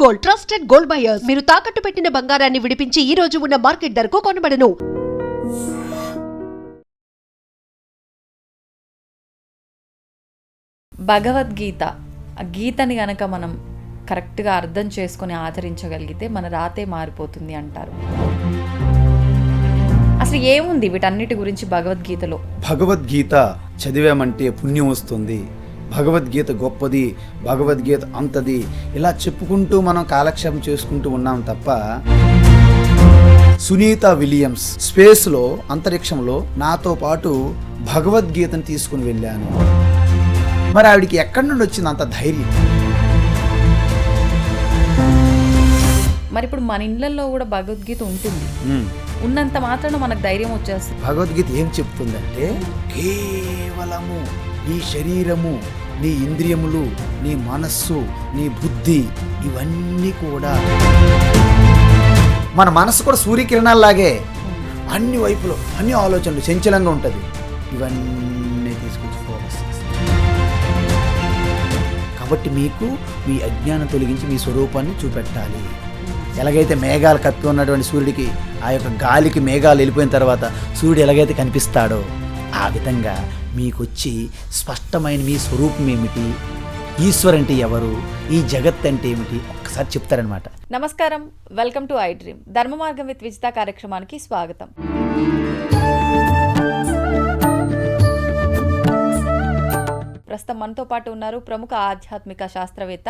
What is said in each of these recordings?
Gold, trusted gold buyers. మీరు తాకట్టు పెట్టిన బంగారాన్ని విడిపించి ఈ రోజు ఉన్న మార్కెట్ ధరకు కొనబడను. భగవద్గీత, ఆ గీతని గనక మనం కరెక్ట్గా అర్థం చేసుకొని ఆచరించగలిగితే మన రాతే మారిపోతుంది అంటారు. అసలు ఏముంది వీటన్నిటి గురించి భగవద్గీతలో? భగవద్గీత చదివామంటే పుణ్యం వస్తుంది, భగవద్గీత గొప్పది, భగవద్గీత అంతది, ఇలా చెప్పుకుంటూ మనం కాలక్షేపం చేసుకుంటూ ఉన్నాం తప్ప సునీత విలియమ్స్ స్పేస్లో, అంతరిక్షంలో నాతో పాటు భగవద్గీతను తీసుకుని వెళ్ళాను. మరి ఆవిడికి ఎక్కడి నుండి వచ్చింది అంత ధైర్యం? మరి ఇప్పుడు మన ఇళ్ళల్లో కూడా భగవద్గీత ఉంటుంది, ఉన్నంత మాత్రాన మనకు ధైర్యం వచ్చేస్తుంది. భగవద్గీత ఏం చెప్తుందంటే కేవలము నీ శరీరము, నీ ఇంద్రియములు, నీ మనస్సు, నీ బుద్ధి, ఇవన్నీ కూడా, మన మనస్సు కూడా సూర్యకిరణాల్లాగే అన్ని వైపులో అన్ని ఆలోచనలు చంచలంగా ఉంటుంది. ఇవన్నీ తీసుకొచ్చి ఫోకస్ చేస్తుంది. కాబట్టి మీకు మీ అజ్ఞానం తొలగించి మీ స్వరూపాన్ని చూపెట్టాలి. ఎలాగైతే మేఘాలు కప్పి ఉన్నటువంటి సూర్యుడికి, ఆ యొక్క గాలికి మేఘాలు వెళ్ళిపోయిన తర్వాత సూర్యుడు ఎలాగైతే కనిపిస్తాడో, ఆ విధంగా మీకొచ్చి స్పష్టమైన మీ స్వరూపం ఏమిటి, ఈశ్వర్ అంటే ఎవరు, ఈ జగత్ అంటే ఏమిటి ఒక్కసారి చెప్తారనమాట. నమస్కారం, వెల్కమ్ టు ఐ డ్రీమ్. ధర్మ మార్గం విత్ విజిత కార్యక్రమానికి స్వాగతం. ప్రస్తుతం మనతో పాటు ఉన్నారు ప్రముఖ ఆధ్యాత్మిక శాస్త్రవేత్త,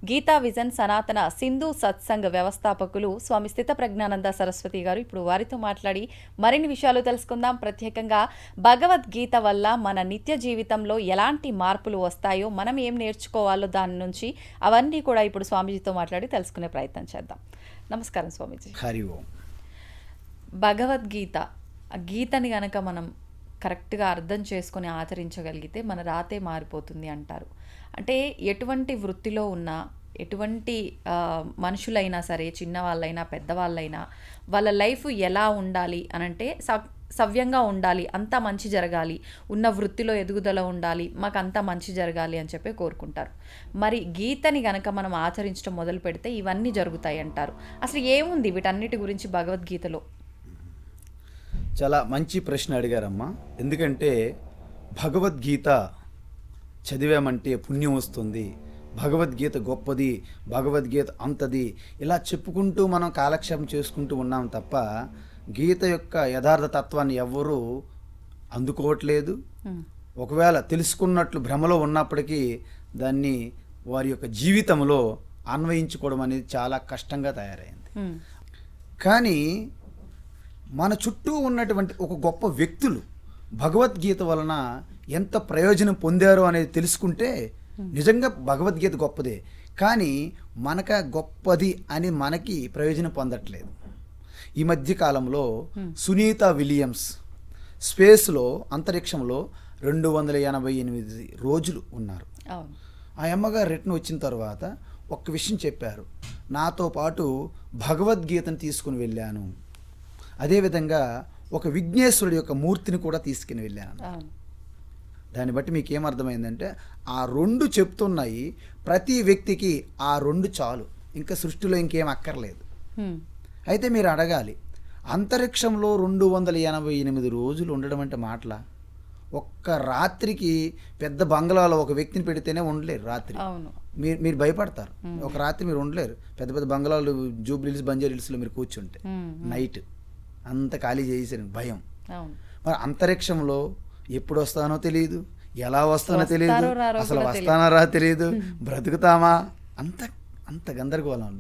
గీతా విజన్ సనాతన సింధు సత్సంగ్ వ్యవస్థాపకులు స్వామి స్థిత ప్రజ్ఞానంద సరస్వతి గారు. ఇప్పుడు వారితో మాట్లాడి మరిన్ని విషయాలు తెలుసుకుందాం. ప్రత్యేకంగా భగవద్గీత వల్ల మన నిత్య జీవితంలో ఎలాంటి మార్పులు వస్తాయో, మనం ఏం నేర్చుకోవాలో దాని నుంచి, అవన్నీ కూడా ఇప్పుడు స్వామీజీతో మాట్లాడి తెలుసుకునే ప్రయత్నం చేద్దాం. నమస్కారం స్వామీజీ. హరి ఓం. భగవద్గీత, ఆ గీతని గనక మనం కరెక్ట్గా అర్థం చేసుకొని ఆచరించగలిగితే మన రాతే మారిపోతుంది అంటారు. అంటే ఎటువంటి వృత్తిలో ఉన్నా, ఎటువంటి మనుషులైనా సరే, చిన్నవాళ్ళైనా పెద్దవాళ్ళైనా, వాళ్ళ లైఫ్ ఎలా ఉండాలి అనంటే సవ్యంగా ఉండాలి, అంతా మంచి జరగాలి, ఉన్న వృత్తిలో ఎదుగుదల ఉండాలి, మాకు అంతా మంచి జరగాలి అని చెప్పి కోరుకుంటారు. మరి గీతని గనక మనం ఆచరించడం మొదలు పెడితే ఇవన్నీ జరుగుతాయి అంటారు. అసలు ఏముంది వీటన్నిటి గురించి భగవద్గీతలో? చాలా మంచి ప్రశ్న అడిగారమ్మా. ఎందుకంటే భగవద్గీత చదివామంటే పుణ్యం వస్తుంది, భగవద్గీత గొప్పది, భగవద్గీత అంతది, ఇలా చెప్పుకుంటూ మనం కాలక్షేపం చేసుకుంటూ ఉన్నాం తప్ప గీత యొక్క యథార్థ తత్వాన్ని ఎవ్వరూ అందుకోవట్లేదు. ఒకవేళ తెలుసుకున్నట్లు భ్రమలో ఉన్నప్పటికీ దాన్ని వారి యొక్క జీవితంలో అన్వయించుకోవడం అనేది చాలా కష్టంగా తయారైంది. కానీ మన చుట్టూ ఉన్నటువంటి ఒక గొప్ప వ్యక్తులు భగవద్గీత వలన ఎంత ప్రయోజనం పొందారో అనేది తెలుసుకుంటే నిజంగా భగవద్గీత గొప్పదే, కానీ మనక గొప్పది అని మనకి ప్రయోజనం పొందట్లేదు. ఈ మధ్య కాలంలో సునీత విలియమ్స్ స్పేస్లో, అంతరిక్షంలో 288 రోజులు ఉన్నారు. ఆ అమ్మగారు రిటర్న్ వచ్చిన తర్వాత ఒక్క విషయం చెప్పారు, నాతో పాటు భగవద్గీతను తీసుకుని వెళ్ళాను, అదేవిధంగా ఒక విఘ్నేశ్వరుడి యొక్క మూర్తిని కూడా తీసుకుని వెళ్ళాను. దాన్ని బట్టి మీకు ఏమర్థమైందంటే ఆ రెండు చెప్తున్నాయి, ప్రతి వ్యక్తికి ఆ రెండు చాలు, ఇంకా సృష్టిలో ఇంకేం అక్కర్లేదు. అయితే మీరు అడగాలి, అంతరిక్షంలో 288 రోజులు ఉండడం అంటే మాటలా? ఒక్క రాత్రికి పెద్ద బంగ్లాలో ఒక వ్యక్తిని పెడితేనే ఉండలేరు రాత్రి. మీరు భయపడతారు, ఒక రాత్రి మీరు ఉండలేరు. పెద్ద పెద్ద బంగ్లాలు జూబ్లీహిల్స్, బంజారాహిల్స్లో మీరు కూర్చుంటే నైట్ అంత ఖాళీ చేసేసారు భయం. మరి అంతరిక్షంలో ఎప్పుడు వస్తానో తెలియదు, ఎలా వస్తానో తెలియదు, అసలు వస్తానో రా తెలియదు, బ్రతుకుతామా, అంత గందరగోళం.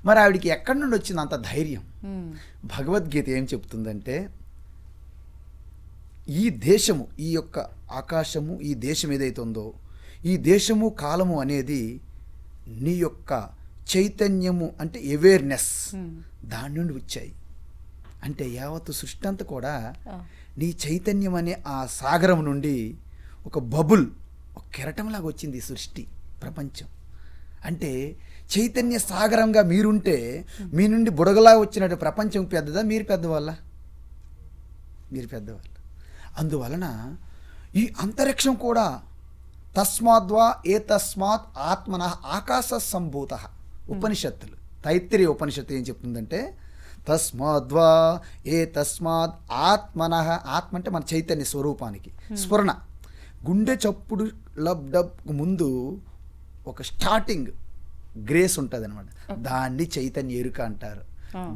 మరి ఆవిడికి ఎక్కడి నుండి వచ్చింది అంత ధైర్యం? భగవద్గీత ఏం చెప్తుందంటే, ఈ దేశము, ఈ యొక్క ఆకాశము, ఈ దేశం ఏదైతే ఉందో, ఈ దేశము కాలము అనేది నీ యొక్క చైతన్యము అంటే అవేర్నెస్, దాని నుండి వచ్చాయి. అంటే యావత్తు సృష్టి అంతా కూడా నీ చైతన్యం అనే ఆ సాగరం నుండి ఒక బబుల్, ఒక కెరటంలాగా వచ్చింది సృష్టి, ప్రపంచం. అంటే చైతన్య సాగరంగా మీరుంటే మీ నుండి బుడగలా వచ్చినట్టు ప్రపంచం పెద్దదా, మీరు పెద్దవాళ్ళ? మీరు పెద్దవాళ్ళు. అందువలన ఈ అంతరిక్షం కూడా తస్మాద్వా ఏ తస్మాత్ ఆత్మన ఆకాశ సంభూత, ఉపనిషత్తులు. తైత్తిరీయ ఉపనిషత్తు ఏం చెప్తుందంటే తస్మాద్వా ఏ తస్మాత్ ఆత్మనః, ఆత్మ అంటే మన చైతన్య స్వరూపానికి స్ఫురణ. గుండె చప్పుడు లబ్ డబ్ ముందు ఒక స్టార్టింగ్ గ్రేస్ ఉంటుంది అనమాట, దాన్ని చైతన్య ఎరుక అంటారు.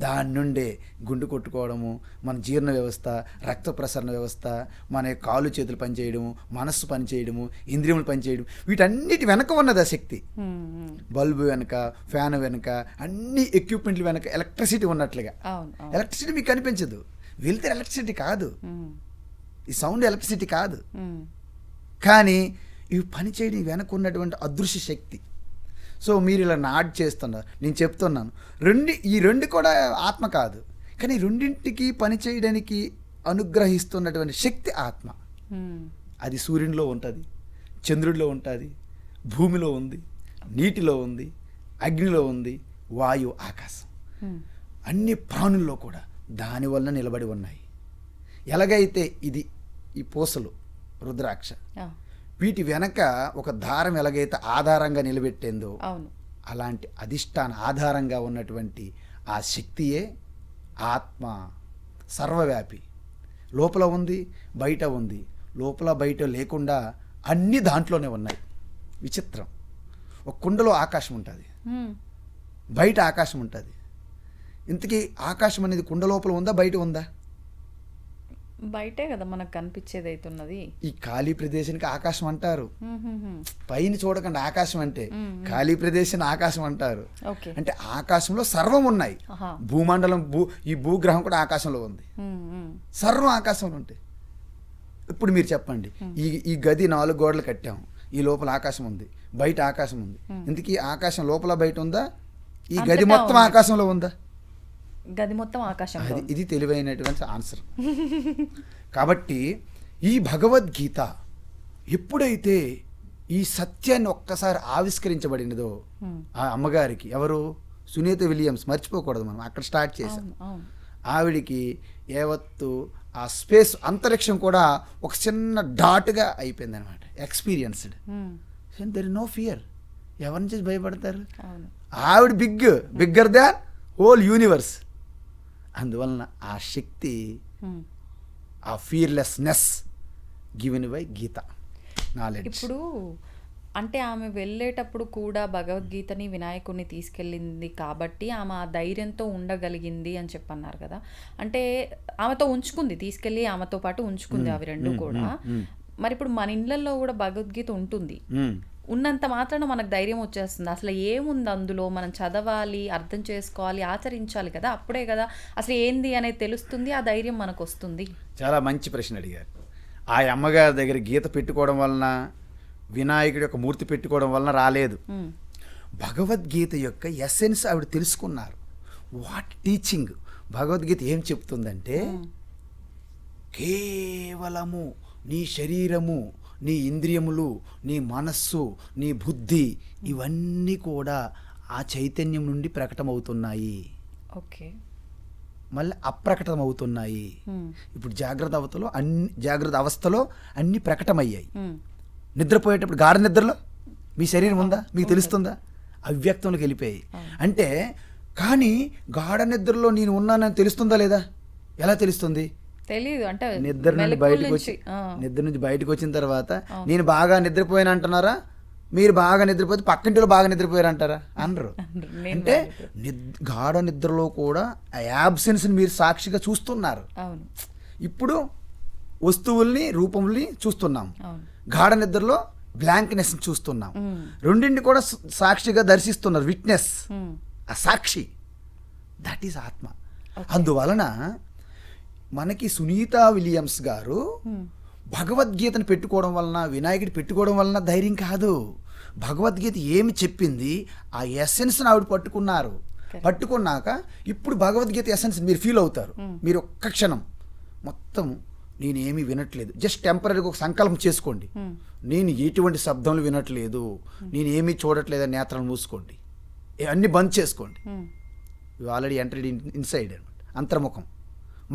దాని నుండే గుండె కొట్టుకోవడము, మన జీర్ణ వ్యవస్థ, రక్త ప్రసరణ వ్యవస్థ, మన కాళ్ళు చేతులు పనిచేయడము, మనస్సు పనిచేయడము, ఇంద్రియములు పనిచేయడం, వీటన్నిటి వెనక ఉన్నది ఆ శక్తి. బల్బు వెనక, ఫ్యాన్ వెనక, అన్ని ఎక్విప్మెంట్లు వెనక ఎలక్ట్రిసిటీ ఉన్నట్లుగా. ఎలక్ట్రిసిటీ మీకు కనిపించదు, వెళ్తే ఎలక్ట్రిసిటీ కాదు, ఈ సౌండ్ ఎలక్ట్రిసిటీ కాదు, కానీ ఇవి పనిచేయడం వెనక ఉన్నటువంటి అదృశ్య శక్తి. సో మీరు ఇలా నాడ్ చేస్తున్నారు, నేను చెప్తున్నాను ఈ రెండు కూడా ఆత్మ కాదు, కానీ రెండింటికి పనిచేయడానికి అనుగ్రహిస్తున్నటువంటి శక్తి ఆత్మ. అది సూర్యునిలో ఉంటుంది, చంద్రుడిలో ఉంటుంది, భూమిలో ఉంది, నీటిలో ఉంది, అగ్నిలో ఉంది, వాయు, ఆకాశం, అన్ని ప్రాణుల్లో కూడా దానివల్ల నిలబడి ఉన్నాయి. ఎలాగైతే ఇది ఈ పూసలు రుద్రాక్ష, వీటి వెనక ఒక దారం ఎలాగైతే ఆధారంగా నిలబెట్టేందో, అలాంటి అధిష్టాన ఆధారంగా ఉన్నటువంటి ఆ శక్తియే ఆత్మ. సర్వవ్యాపి, లోపల ఉంది, బయట ఉంది, లోపల బయట లేకుండా అన్నీ దాంట్లోనే ఉన్నాయి. విచిత్రం. ఒక కుండలో ఆకాశం ఉంటుంది, బయట ఆకాశం ఉంటుంది. ఇంతకీ ఆకాశం అనేది కుండ లోపల ఉందా, బయట ఉందా? బయటే కదా మనకు కనిపించేది అవుతున్నది. ఈ ఖాళీ ప్రదేశానికి ఆకాశం అంటారు. పైన చూడకండి ఆకాశం అంటే, ఖాళీ ప్రదేశాన్ని ఆకాశం అంటారు. అంటే ఆకాశంలో సర్వం ఉన్నాయి. భూమండలం, ఈ భూగ్రహం కూడా ఆకాశంలో ఉంది, సర్వం ఆకాశంలో ఉంటాయి. ఇప్పుడు మీరు చెప్పండి, ఈ గది 4 గోడలు కట్టాము, ఈ లోపల ఆకాశం ఉంది, బయట ఆకాశం ఉంది. ఇందుకీ ఆకాశం లోపల బయట ఉందా, ఈ గది మొత్తం ఆకాశంలో ఉందా? గది మొత్తం ఆకాశం. ఇది తెలివైనటువంటి ఆన్సర్. కాబట్టి ఈ భగవద్గీత ఎప్పుడైతే ఈ సత్యాన్ని ఒక్కసారి ఆవిష్కరించబడినదో, ఆ అమ్మగారికి, ఎవరు, సునీత విలియమ్స్, మర్చిపోకూడదు మనం, అక్కడ స్టార్ట్ చేసాం. ఆవిడికి యావత్తు ఆ స్పేస్, అంతరిక్షం కూడా ఒక చిన్న డాట్గా అయిపోయింది అనమాట. Experienced, there is no fear. ఎవరి నుంచి భయపడతారు? ఆవిడ బిగ్గర్ దాన్ హోల్ యూనివర్స్. అందువలన ఆ శక్తి, ఆ fearlessness given by Gita knowledge. ఇప్పుడు అంటే ఆమె వెళ్ళేటప్పుడు కూడా భగవద్గీతని, వినాయకుడిని తీసుకెళ్ళింది కాబట్టి ఆమె ఆ ధైర్యంతో ఉండగలిగింది అని చెప్పన్నారు కదా. అంటే ఆమెతో ఉంచుకుంది, తీసుకెళ్ళి ఆమెతో పాటు ఉంచుకుంది అవి రెండు కూడా. మరి ఇప్పుడు మన ఇళ్ళల్లో కూడా భగవద్గీత ఉంటుంది, ఉన్నంత మాత్రాన మనకు ధైర్యం వచ్చేస్తుంది. అసలు ఏముంది అందులో, మనం చదవాలి, అర్థం చేసుకోవాలి, ఆచరించాలి కదా, అప్పుడే కదా అసలు ఏంది అనేది తెలుస్తుంది, ఆ ధైర్యం మనకు వస్తుంది. చాలా మంచి ప్రశ్న అడిగారు. ఆ అమ్మగారి దగ్గర గీత పెట్టుకోవడం వలన, వినాయకుడి యొక్క మూర్తి పెట్టుకోవడం వలన రాలేదు. భగవద్గీత యొక్క ఎసెన్స్ ఆవిడ తెలుసుకున్నారు. వాట్ టీచింగ్, భగవద్గీత ఏం చెప్తుందంటే, కేవలము నీ శరీరము, నీ ఇంద్రియములు, నీ మనస్సు, నీ బుద్ధి, ఇవన్నీ కూడా ఆ చైతన్యం నుండి ప్రకటమవుతున్నాయి. మళ్ళీ అప్రకటమవుతున్నాయి. ఇప్పుడు జాగ్రత్త అవస్థలో అన్ని ప్రకటమయ్యాయి. నిద్రపోయేటప్పుడు గాఢ నిద్రలో మీ శరీరం ఉందా, మీకు తెలుస్తుందా? అవ్యక్తంలోకి వెళ్ళిపోయాయి. అంటే కానీ గాఢ నిద్రలో నేను ఉన్నానని తెలుస్తుందా లేదా? ఎలా తెలుస్తుంది? తెలియదు. అంటే నిద్ర నుంచి బయటకు వచ్చిన తర్వాత నేను బాగా నిద్రపోయాను అంటున్నారా? మీరు బాగా నిద్రపోతే పక్కింటిలో బాగా నిద్రపోయారు అంటారా? అనరు. అంటే గాఢ నిద్రలో కూడా ఆ యాబ్సెన్స్ని మీరు సాక్షిగా చూస్తున్నారు. ఇప్పుడు వస్తువుల్ని, రూపంని చూస్తున్నాం. గాఢ నిద్రలో బ్లాంక్నెస్ చూస్తున్నాం. రెండింటిని కూడా సాక్షిగా దర్శిస్తున్నారు. విట్నెస్, ఆ సాక్షి, దట్ ఈస్ ఆత్మ. అందువలన మనకి సునీతా విలియమ్స్ గారు భగవద్గీతను పెట్టుకోవడం వలన, వినాయకుడి పెట్టుకోవడం వలన ధైర్యం కాదు. భగవద్గీత ఏమి చెప్పింది, ఆ ఎసెన్స్ని ఆవిడ పట్టుకున్నారు. పట్టుకున్నాక ఇప్పుడు భగవద్గీత ఎసెన్స్ మీరు ఫీల్ అవుతారు. మీరు ఒక్క క్షణం మొత్తం నేనేమీ వినట్లేదు, జస్ట్ టెంపరీగా ఒక సంకల్పం చేసుకోండి, నేను ఎటువంటి శబ్దంలో వినట్లేదు, నేనేమీ చూడట్లేదని నేత్రాలు మూసుకోండి, అన్నీ బంద్ చేసుకోండి. యు ఆల్రెడీ ఎంటర్డ్ ఇన్సైడ్ అనమాట. అంతర్ముఖం.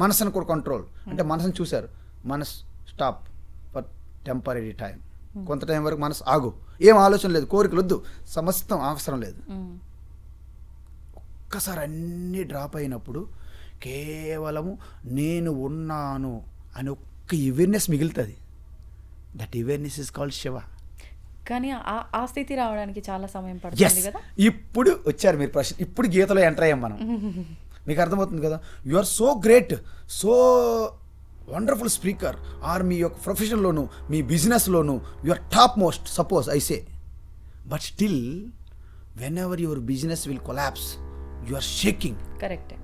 మనసును కూడా కంట్రోల్, అంటే మనసును చూశారు, మనసు స్టాప్ ఫర్ టెంపరీ టైం, కొంత టైం వరకు మనసు ఆగు, ఏం ఆలోచన లేదు, కోరికలు వద్దు, సమస్తం అవసరం లేదు. ఒక్కసారి అన్నీ డ్రాప్ అయినప్పుడు కేవలము నేను ఉన్నాను అని ఒక్క అవేర్నెస్ మిగులుతుంది. That awareness is called Shiva. కానీ ఆ స్థితి రావడానికి చాలా సమయం ఎస్, పడుతుంది కదా. ఇప్పుడు వచ్చారు మీరు ప్రశ్న. ఇప్పుడు గీతలో ఎంటర్ అయ్యాం మనం. మీకు అర్థమవుతుంది కదా. You are so great, so wonderful speaker, or మీ యొక్క ప్రొఫెషన్లోను మీ బిజినెస్లోను you are top most, suppose I say. But still whenever your business will collapse you are shaking. కరెక్టే.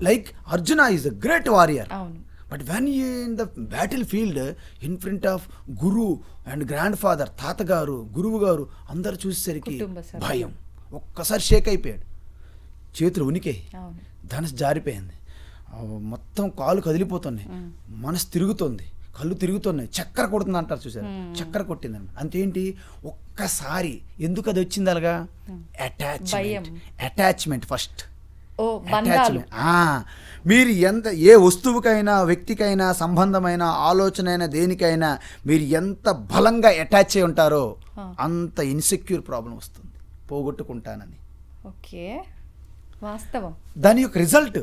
Like Arjuna is a great warrior. అవును. But when you in the battlefield in front of guru and grandfather, తాతగారు, గురువు గారు అందరు చూసేసరికి కుటుంబ సభ్యులు. భయం. ఒక్కసారి షేక్ అయిపోయాడు, చేతులు ఉనికి, అవును. ధనసు జారిపోయింది, మొత్తం కాలు కదిలిపోతున్నాయి, మనసు తిరుగుతుంది, కళ్ళు తిరుగుతున్నాయి, చక్కెర కొడుతుంది అంటారు చూసారు, చక్కెర కొట్టిందండి. అంతేంటి ఒక్కసారి ఎందుకు అది వచ్చింది అలాగా? Attachment first. ఓ బంధాలు. మీరు ఎంత ఏ వస్తువుకైనా వ్యక్తికైనా సంబంధమైన ఆలోచన దేనికైనా మీరు ఎంత బలంగా అటాచ్ అయి ఉంటారో అంత ఇన్సెక్యూర్ ప్రాబ్లం వస్తుంది, పోగొట్టుకుంటానని. ఓకే, వాస్తవం. దాని యొక్క రిజల్ట్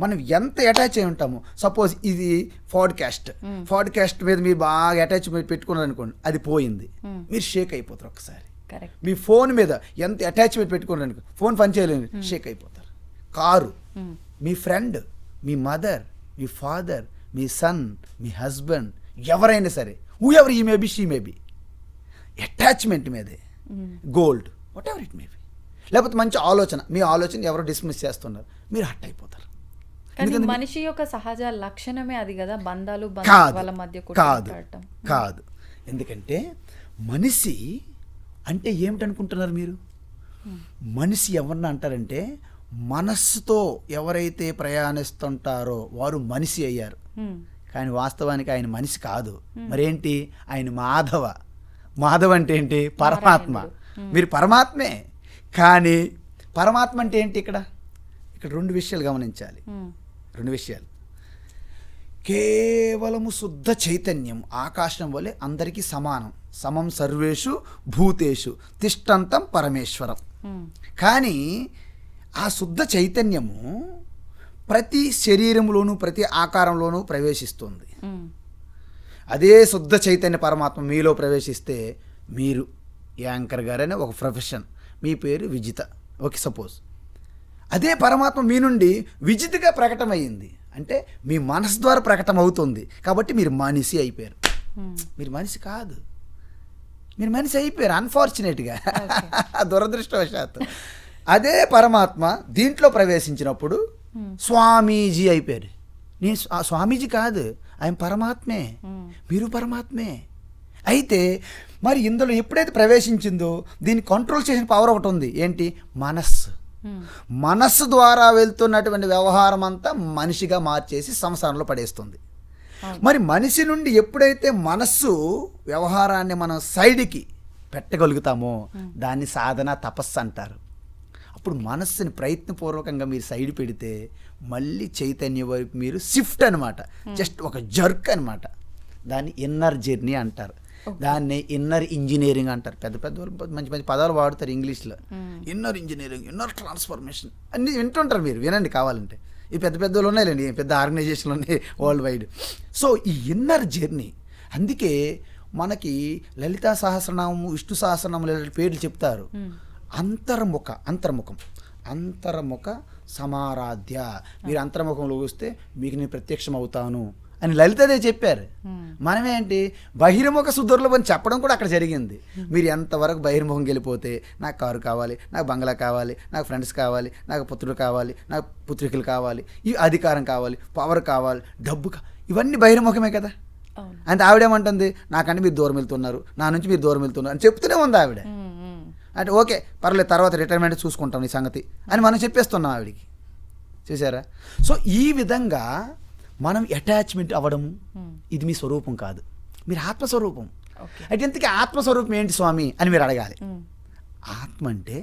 మనం ఎంత అటాచ్ అయి ఉంటామో. సపోజ్ ఇది పాడ్కాస్ట్ మీద మీరు బాగా అటాచ్మెంట్ పెట్టుకున్నారు అనుకోండి, అది పోయింది, మీరు షేక్ అయిపోతారు ఒక్కసారి. కరెక్ట్. మీ ఫోన్ మీద ఎంత అటాచ్మెంట్ పెట్టుకున్నారు అనుకో, ఫోన్ పనిచేయలేదు, షేక్ అయిపోతారు. కారు, మీ ఫ్రెండ్, మీ మదర్, మీ ఫాదర్, మీ సన్, మీ హస్బెండ్, ఎవరైనా సరే, హూ ఎవర్ ఈ మేబీ, షీ మేబీ, అటాచ్మెంట్ మీదే. Gold, what ever it maybe. లేకపోతే మంచి ఆలోచన, మీ ఆలోచన ఎవరో డిస్మిస్ చేస్తున్నారు, మీరు హట్ అయిపోతారు. కానీ మనిషి యొక్క సహజ లక్షణమే అది కదా, బంధాలు వాళ్ళ మధ్య కాదు. ఎందుకంటే మనిషి అంటే ఏమిటనుకుంటున్నారు మీరు? మనిషి ఎవరన్నా అంటారంటే మనస్సుతో ఎవరైతే ప్రయాణిస్తుంటారో వారు మనిషి అయ్యారు. కానీ వాస్తవానికి ఆయన మనిషి కాదు, మరేంటి? ఆయన మాధవ అంటే ఏంటి? పరమాత్మ. మీరు పరమాత్మే. కానీ పరమాత్మ అంటే ఏంటి? ఇక్కడ రెండు విషయాలు గమనించాలి. రెండు విషయాలు. కేవలము శుద్ధ చైతన్యం, ఆకాశం వలె అందరికీ సమానం, సమం సర్వేషు భూతేషు తిష్టంతం పరమేశ్వరం. కానీ ఆ శుద్ధ చైతన్యము ప్రతి శరీరంలోనూ ప్రతి ఆకారంలోనూ ప్రవేశిస్తుంది. అదే శుద్ధ చైతన్య పరమాత్మ మీలో ప్రవేశిస్తే, మీరు యాంకర్ గారనే ఒక ప్రొఫెషన్, మీ పేరు విజిత, ఓకే సపోజ్. అదే పరమాత్మ మీ నుండి విజితగా ప్రకటమయ్యింది అంటే మీ మనసు ద్వారా ప్రకటన అవుతుంది. కాబట్టి మీరు మనిషి అయిపోయారు. మీరు మనిషి కాదు, మీరు మనిషి అయిపోయారు అన్ఫార్చునేట్గా, దురదృష్టవశాత్తు. అదే పరమాత్మ దీంట్లో ప్రవేశించినప్పుడు స్వామీజీ అయిపోయారు. నేను స్వామీజీ కాదు, ఆయన పరమాత్మే, మీరు పరమాత్మే. అయితే మరి ఇందులో ఎప్పుడైతే ప్రవేశించిందో దీన్ని కంట్రోల్ చేసిన పవర్ ఒకటి ఉంది. ఏంటి? మనస్సు ద్వారా వెళ్తున్నటువంటి వ్యవహారం అంతా మనిషిగా మార్చేసి సంసారంలో పడేస్తుంది. మరి మనిషి నుండి ఎప్పుడైతే మనస్సు వ్యవహారాన్ని మనం సైడ్కి పెట్టగలుగుతామో దాన్ని సాధన, తపస్సు అంటారు. అప్పుడు మనస్సుని ప్రయత్నపూర్వకంగా మీరు సైడ్ పెడితే మళ్ళీ చైతన్య వైపు మీరు షిఫ్ట్ అనమాట, జస్ట్ ఒక జర్క్ అనమాట. దాన్ని ఇన్నర్ జర్నీ అంటారు, దాన్ని ఇన్నర్ ఇంజనీరింగ్ అంటారు. పెద్ద పెద్ద మంచి మంచి పదాలు వాడతారు ఇంగ్లీష్లో. ఇన్నర్ ఇంజనీరింగ్, ఇన్నర్ ట్రాన్స్ఫర్మేషన్ అన్నీ వింటుంటారు, మీరు వినండి కావాలంటే. ఈ పెద్ద పెద్దలు ఉన్నాయిలేండి, పెద్ద ఆర్గనైజేషన్లు ఉన్నాయి వరల్డ్ వైడ్. సో ఈ ఇన్నర్ జర్నీ, అందుకే మనకి లలితా సహస్రనామము, విష్ణు సహస్రనామం ఇలాంటి పేర్లు చెప్తారు. అంతర్ముఖ సమారాధ్య. మీరు అంతర్ముఖంలో వస్తే మీకు నేను ప్రత్యక్షం అవుతాను అని లలితదే చెప్పారు. మనమేంటి బహిర్ముఖ సుదుర్లభం చెప్పడం కూడా అక్కడ జరిగింది. మీరు ఎంతవరకు బహిర్ముఖం వెళ్ళిపోతే నాకు కారు కావాలి, నాకు బంగ్లా కావాలి, నాకు ఫ్రెండ్స్ కావాలి, నాకు పుత్రుడు కావాలి, నాకు పుత్రికలు కావాలి, ఈ అధికారం కావాలి, పవర్ కావాలి, డబ్బు ఇవన్నీ బహిర్ముఖమే కదా. అంటే ఆవిడేమంటుంది? నాకంటే మీరు దూరం వెళ్తున్నారు, నా నుంచి మీరు దూరం వెళ్తున్నారు అని చెప్తూనే ఉంది ఆవిడ. అంటే ఓకే పర్లేదు, తర్వాత రిటైర్మెంట్ చూసుకుంటాం ఈ సంగతి అని మనం చెప్పేస్తున్నాం ఆవిడికి. చూసారా? సో ఈ విధంగా మనం అటాచ్మెంట్ అవ్వడము, ఇది మీ స్వరూపం కాదు, మీరు ఆత్మస్వరూపం. అయితే ఇంతకీ ఆత్మస్వరూపం ఏంటి స్వామి అని మీరు అడగాలి. ఆత్మ అంటే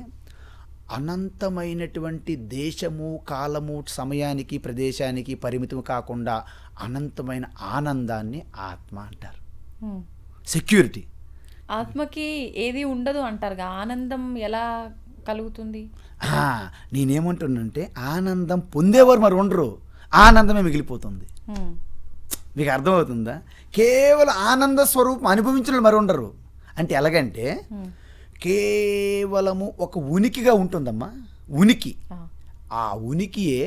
అనంతమైనటువంటి దేశము, కాలము, సమయానికి, ప్రదేశానికి పరిమితం కాకుండా అనంతమైన ఆనందాన్ని ఆత్మ అంటారు. సెక్యూరిటీ. ఆత్మకి ఏది ఉండదు అంటారుగా, ఆనందం ఎలా కలుగుతుంది? నేనేమంటున్నానంటే ఆనందం పొందేవారు మరి ఉండరు, ఆనందమే మిగిలిపోతుంది. మీకు అర్థమవుతుందా? కేవలం ఆనంద స్వరూపం అనుభవించిన వాళ్ళు మరి ఉండరు. అంటే ఎలాగంటే కేవలము ఒక ఉనికిగా ఉంటుందమ్మా, ఉనికి. ఆ ఉనికియే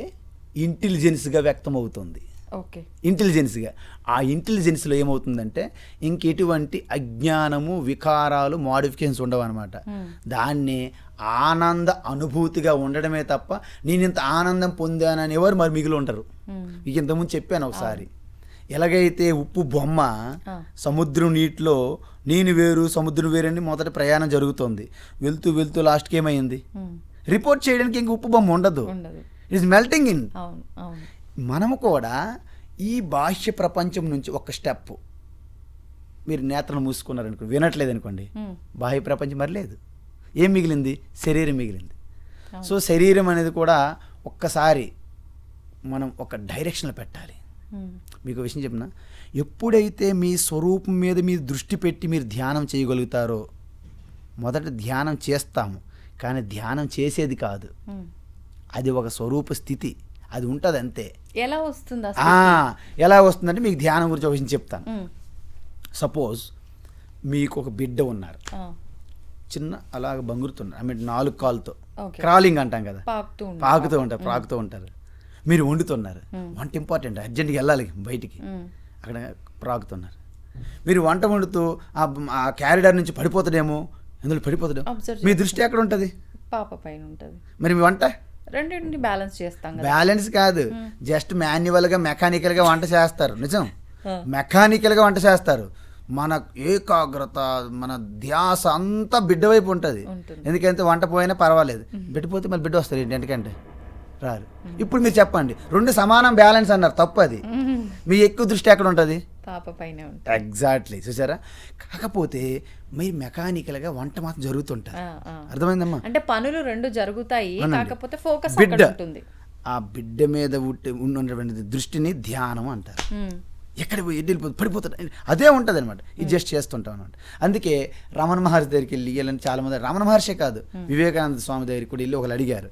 ఇంటెలిజెన్స్గా వ్యక్తం అవుతుంది. ఓకే, ఇంటెలిజెన్స్గా. ఆ ఇంటెలిజెన్స్లో ఏమవుతుందంటే ఇంకెటువంటి అజ్ఞానము, వికారాలు, మోడిఫికేషన్స్ ఉండవు అనమాట. దాన్ని ఆనంద అనుభూతిగా ఉండడమే తప్ప నేను ఇంత ఆనందం పొందానని ఎవరు మరి మిగిలి ఉంటారు. మీకు ఇంతకుముందు చెప్పాను ఒకసారి, ఎలాగైతే ఉప్పు బొమ్మ సముద్రం నీటిలో నేను వేరు సముద్రం వేరని మొదట ప్రయాణం జరుగుతుంది. వెళ్తూ వెళ్తూ లాస్ట్కి ఏమైంది? రిపోర్ట్ చేయడానికి ఇంక ఉప్పు బొమ్మ ఉండదు. It is melting in. మనము కూడా ఈ బాహ్య ప్రపంచం నుంచి ఒక స్టెప్, మీరు నేత్రలు మూసుకున్నారనుకోండి, వినట్లేదు అనుకోండి, బాహ్య ప్రపంచం మరి లేదు. ఏం మిగిలింది? శరీరం మిగిలింది. సో శరీరం అనేది కూడా ఒక్కసారి మనం ఒక డైరెక్షన్లో పెట్టాలి. మీకు విషయం చెప్పిన, ఎప్పుడైతే మీ స్వరూపం మీద మీరు దృష్టి పెట్టి మీరు ధ్యానం చేయగలుగుతారో, మొదట ధ్యానం చేస్తాము కానీ ధ్యానం చేసేది కాదు, అది ఒక స్వరూప స్థితి, అది ఉంటుంది అంతే. ఎలా వస్తుంది? ఎలా వస్తుందంటే మీకు ధ్యానం గురించి ఒక విషయం చెప్తాను. సపోజ్ మీకు ఒక బిడ్డ ఉన్నారు, చిన్న అలాగ బంగురుతున్నారు, ఐ మీన్ 4 కాళ్ళతో క్రాలింగ్ అంటాం కదా, పాకుతూ ఉంటారు. మీరు వండుతున్నారు, వంట ఇంపార్టెంట్, అర్జెంట్గా వెళ్ళాలి బయటికి, అక్కడ ప్రాగుతున్నారు. మీరు వంట వండుతూ ఆ క్యారిడార్ నుంచి పడిపోతాడేమో, ఎందులో పడిపోతాడేమో, మీ దృష్టి ఎక్కడ ఉంటుంది? పాప పైన ఉంటుంది. మరి మీ వంట రెండింటిని బ్యాలెన్స్ చేస్తాం. బ్యాలెన్స్ కాదు, జస్ట్ మాన్యువల్గా మెకానికల్గా వంట చేస్తారు. నిజం, మెకానికల్గా వంట చేస్తారు. మన ఏకాగ్రత, మన ధ్యాస అంతా బిడ్డ వైపు ఉంటుంది. ఎందుకంటే వంట పోయినా పర్వాలేదు, బిడ్డపోతే మళ్ళీ బిడ్డ వస్తారు ఏంటి, ఎందుకంటే రారు. ఇప్పుడు మీరు చెప్పండి, 2 సమానం బ్యాలెన్స్ అన్నారు, తప్పు అది. మీ ఎక్కువ దృష్టి ఎక్కడ ఉంటుంది? పాప పైన. ఎగ్జాక్ట్లీ, చూసారా? కాకపోతే మీరు మెకానికల్గా వంట మాత్రం జరుగుతుంటారు. అర్థమైందమ్మా? అంటే పనులు 2 జరుగుతాయి, కాకపోతే ఫోకస్ బిడ్డ, ఉంటుంది. ఆ బిడ్డ మీద ఉన్నటువంటి దృష్టిని ధ్యానం అంటారు. ఎక్కడ వెళ్ళిపోతుంది, పడిపోతుంది, అదే ఉంటుంది అనమాట. ఇది జస్ట్ చేస్తుంటాం అనమాట. అందుకే రమణ మహర్షి దగ్గరికి వెళ్ళి వెళ్ళని చాలామంది, రమణ మహర్షే కాదు, వివేకానంద స్వామి దగ్గరికి కూడా వెళ్ళి ఒకరు అడిగారు